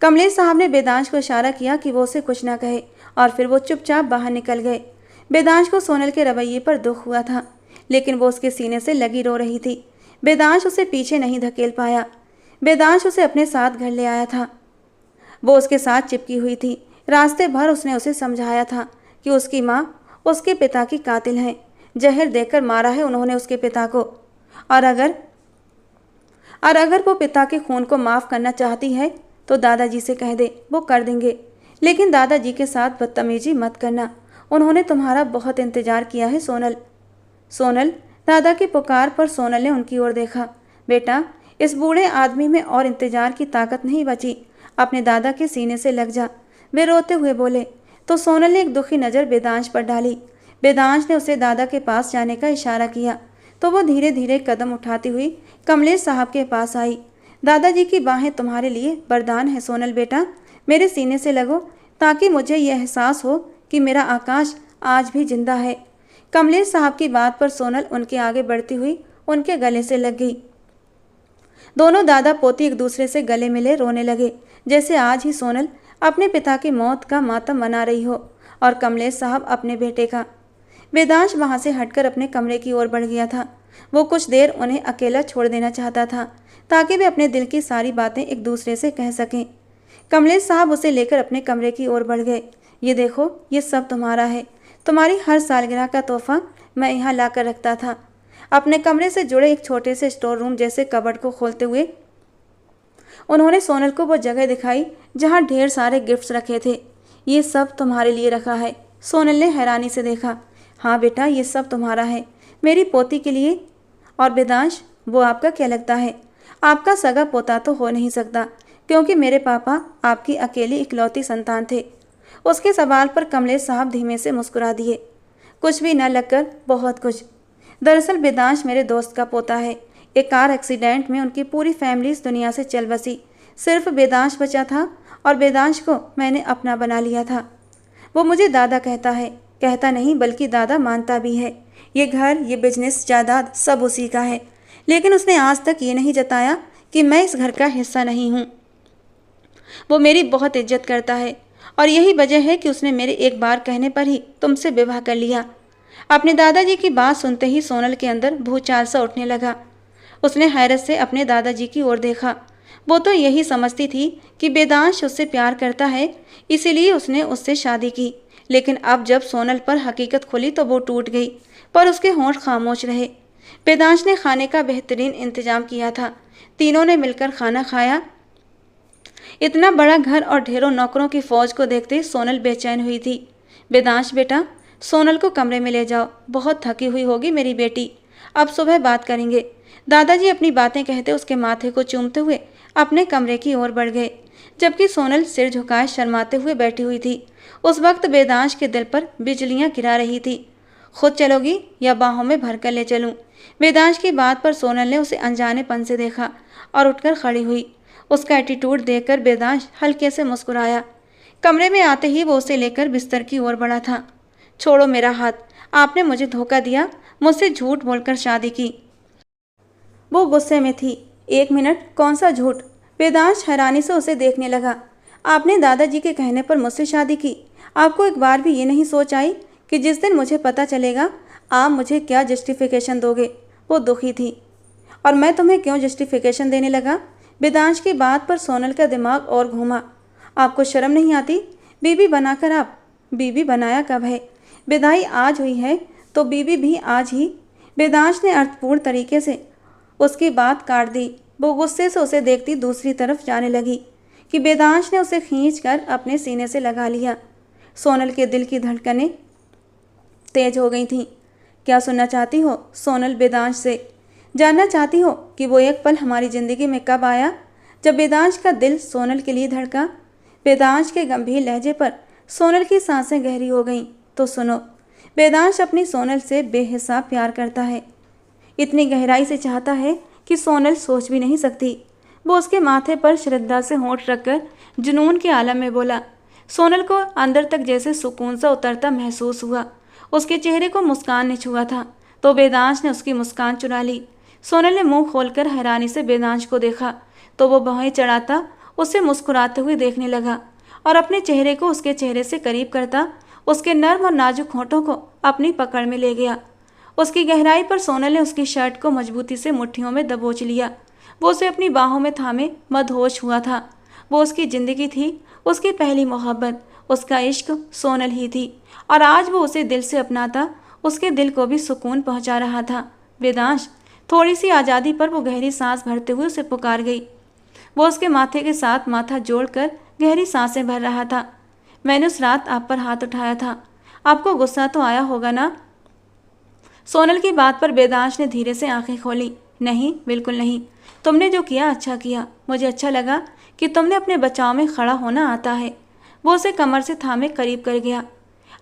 कमलेश साहब ने वेदांश को इशारा किया कि वो उसे कुछ ना कहे, और फिर वो चुपचाप बाहर निकल गए। वेदांश को सोनल के रवैये पर दुख हुआ था, लेकिन वो उसके सीने से लगी रो रही थी। वेदांश उसे पीछे नहीं धकेल पाया। वेदांश उसे अपने साथ घर ले आया था। वो उसके साथ चिपकी हुई थी। रास्ते भर उसने उसे समझाया था कि उसकी माँ उसके पिता की कातिल हैं, जहर देकर मारा है उन्होंने उसके पिता को, और अगर वो पिता के खून को माफ़ करना चाहती है तो दादाजी से कह दे, वो कर देंगे। लेकिन दादाजी के साथ बदतमीजी मत करना, उन्होंने तुम्हारा बहुत इंतजार किया है सोनल। सोनल, दादा की पुकार पर सोनल ने उनकी ओर देखा। बेटा, इस बूढ़े आदमी में और इंतजार की ताकत नहीं बची, अपने दादा के सीने से लग जा, वे रोते हुए बोले। तो सोनल ने एक दुखी नज़र वेदांश पर डाली। वेदांश ने उसे दादा के पास जाने का इशारा किया तो वो धीरे धीरे कदम उठाती हुई कमलेश साहब के पास आई। दादाजी की बाहें तुम्हारे लिए वरदान है सोनल बेटा, मेरे सीने से लगो ताकि मुझे यह एहसास हो कि मेरा आकाश आज भी जिंदा है। कमलेश साहब की बात पर सोनल उनके आगे बढ़ती हुई उनके गले से लग गई। दोनों दादा पोती एक दूसरे से गले मिले रोने लगे, जैसे आज ही सोनल अपने पिता की मौत का मातम मना रही हो और कमलेश साहब अपने बेटे का। वेदांश वहां से हटकर अपने कमरे की ओर बढ़ गया था। वो कुछ देर उन्हें अकेला छोड़ देना चाहता था ताकि वे अपने दिल की सारी बातें एक दूसरे से कह सकें। कमलेश साहब उसे लेकर अपने कमरे की ओर बढ़ गए। ये देखो, ये सब तुम्हारा है, तुम्हारी हर सालगिरह का तोहफा मैं यहाँ ला कर रखता था। अपने कमरे से जुड़े एक छोटे से स्टोर रूम जैसे कबर्ड को खोलते हुए उन्होंने सोनल को वो जगह दिखाई जहाँ ढेर सारे गिफ्ट्स रखे थे। ये सब तुम्हारे लिए रखा है। सोनल ने हैरानी से देखा। हाँ बेटा, ये सब तुम्हारा है, मेरी पोती के लिए। और वेदांश, वो आपका क्या लगता है? आपका सगा पोता तो हो नहीं सकता क्योंकि मेरे पापा आपकी अकेली इकलौती संतान थे। उसके सवाल पर कमलेश साहब धीमे से मुस्कुरा दिए। कुछ भी न लगकर बहुत कुछ। दरअसल वेदांश मेरे दोस्त का पोता है। एक कार एक्सीडेंट में उनकी पूरी फैमिली इस दुनिया से चल बसी, सिर्फ वेदांश बचा था और वेदांश को मैंने अपना बना लिया था। वो मुझे दादा कहता है, कहता नहीं बल्कि दादा मानता भी है। ये घर, ये बिजनेस, जायदाद सब उसी का है, लेकिन उसने आज तक ये नहीं जताया कि मैं इस घर का हिस्सा नहीं हूँ। वो मेरी बहुत इज्जत करता है और यही वजह है कि उसने मेरे एक बार कहने पर ही तुमसे विवाह कर लिया। अपने दादाजी की बात सुनते ही सोनल के अंदर भूचाल सा उठने लगा। उसने हैरत से अपने दादाजी की ओर देखा। वो तो यही समझती थी कि वेदांश उससे प्यार करता है, इसीलिए उसने उससे शादी की। लेकिन अब जब सोनल पर हकीकत खुली तो वो टूट गई, पर उसके होंठ खामोश रहे। वेदांश ने खाने का बेहतरीन इंतजाम किया था। तीनों ने मिलकर खाना खाया। इतना बड़ा घर और ढेरों नौकरों की फौज को देखते सोनल बेचैन हुई थी। वेदांश बेटा, सोनल को कमरे में ले जाओ, बहुत थकी हुई होगी मेरी बेटी, अब सुबह बात करेंगे। दादाजी अपनी बातें कहते उसके माथे को चूमते हुए अपने कमरे की ओर बढ़ गए, जबकि सोनल सिर झुकाए शर्माते हुए बैठी हुई थी। उस वक्त वेदांश के दिल पर बिजलियां गिरा रही थी। खुद चलोगी या बाहों में भरकर ले चलूं? वेदांश की बात पर सोनल ने उसे अनजानेपन से देखा और उठकर खड़ी हुई। उसका एटीट्यूड देखकर वेदांश हल्के से मुस्कुराया। कमरे में आते ही वो उसे लेकर बिस्तर की ओर बढ़ा था। छोड़ो मेरा हाथ, आपने मुझे धोखा दिया, मुझसे झूठ बोलकर शादी की। वो गुस्से में थी। एक मिनट, कौन सा झूठ? वेदांश हैरानी से उसे देखने लगा। आपने दादाजी के कहने पर मुझसे शादी की? आपको एक बार भी ये नहीं सोच आई कि जिस दिन मुझे पता चलेगा आप मुझे क्या जस्टिफिकेशन दोगे? वो दुखी थी। और मैं तुम्हें क्यों जस्टिफिकेशन देने लगा? वेदांश की बात पर सोनल का दिमाग और घूमा। आपको शर्म नहीं आती? बीबी बनाकर आप बीबी बनाया कब है? विदाई आज हुई है तो बीबी भी आज ही। वेदांश ने अर्थपूर्ण तरीके से उसकी बात काट दी। वो गुस्से से उसे देखती दूसरी तरफ जाने लगी कि वेदांश ने उसे खींचकर अपने सीने से लगा लिया। सोनल के दिल की धड़कनें तेज हो गई थीं। क्या सुनना चाहती हो सोनल वेदांश से? जानना चाहती हो कि वो एक पल हमारी ज़िंदगी में कब आया जब वेदांश का दिल सोनल के लिए धड़का? वेदांश के गंभीर लहजे पर सोनल की सांसें गहरी हो गईं। तो सुनो, वेदांश अपनी सोनल से बेहिसाब प्यार करता है, इतनी गहराई से चाहता है कि सोनल सोच भी नहीं सकती। वो उसके माथे पर श्रद्धा से होंठ रखकर जुनून के आलम में बोला। सोनल को अंदर तक जैसे सुकून सा उतरता महसूस हुआ। उसके चेहरे को मुस्कान ने छुआ था तो वेदांश ने उसकी मुस्कान चुरा ली। सोनल ने मुंह खोलकर हैरानी से वेदांश को देखा तो वो बाहें चढ़ाता उसे मुस्कुराते हुए देखने लगा और अपने चेहरे को उसके चेहरे से करीब करता उसके नर्म और नाजुक होंठों को अपनी पकड़ में ले गया। उसकी गहराई पर सोनल ने उसकी शर्ट को मजबूती से मुट्ठियों में दबोच लिया। वो उसे अपनी बाहों में थामे मदहोश हुआ था। वो उसकी ज़िंदगी थी, उसकी पहली मोहब्बत, उसका इश्क सोनल ही थी और आज वो उसे दिल से अपनाता उसके दिल को भी सुकून पहुंचा रहा था। वेदांश, थोड़ी सी आज़ादी पर वो गहरी सांस भरते हुए उसे पुकार गई। वो उसके माथे के साथ माथा जोड़कर गहरी सांसें भर रहा था। मैंने उस रात आप पर हाथ उठाया था, आपको गुस्सा तो आया होगा ना? सोनल की बात पर वेदांश ने धीरे से आंखें खोली। नहीं, बिल्कुल नहीं। तुमने जो किया अच्छा किया। मुझे अच्छा लगा कि तुमने अपने बचाव में खड़ा होना आता है। वो उसे कमर से थामे करीब कर गया।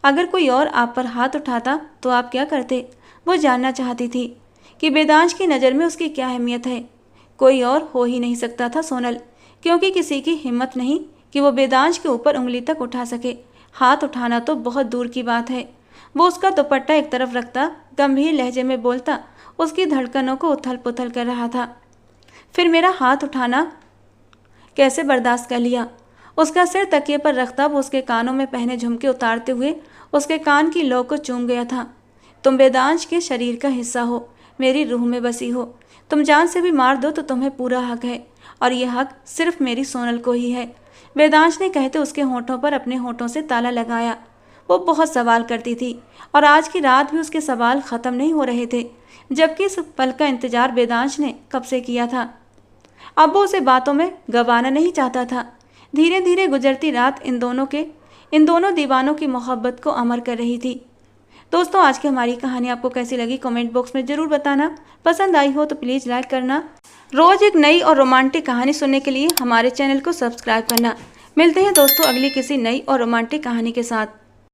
अगर कोई और आप पर हाथ उठाता तो आप क्या करते? वो जानना चाहती थी कि वेदांश की नज़र में उसकी क्या अहमियत है। कोई और हो ही नहीं सकता था सोनल, क्योंकि किसी की हिम्मत नहीं कि वो वेदांश के ऊपर उंगली तक उठा सके। हाथ उठाना तो बहुत दूर की बात है। वो उसका दुपट्टा एक तरफ रखता, गंभीर लहजे में बोलता, उसकी धड़कनों को उथल पुथल कर रहा था। फिर मेरा हाथ उठाना कैसे बर्दाश्त कर लिया? उसका सिर तकिए पर रखता वो उसके कानों में पहने झुमके उतारते हुए उसके कान की लौ को चूम गया था। तुम वेदांश के शरीर का हिस्सा हो, मेरी रूह में बसी हो। तुम जान से भी मार दो तो तुम्हें पूरा हक है, और यह हक सिर्फ मेरी सोनल को ही है। वेदांश ने कहते उसके होठों पर अपने होठों से ताला लगाया। वो बहुत सवाल करती थी और आज की रात भी उसके सवाल ख़त्म नहीं हो रहे थे, जबकि इस पल का इंतजार वेदांश ने कब से किया था। अब वो उसे बातों में गंवाना नहीं चाहता था। धीरे धीरे गुजरती रात इन दोनों दीवानों की मोहब्बत को अमर कर रही थी। दोस्तों, आज की हमारी कहानी आपको कैसी लगी कमेंट बॉक्स में ज़रूर बताना। पसंद आई हो तो प्लीज़ लाइक करना। रोज़ एक नई और रोमांटिक कहानी सुनने के लिए हमारे चैनल को सब्सक्राइब करना। मिलते हैं दोस्तों अगली किसी नई और रोमांटिक कहानी के साथ।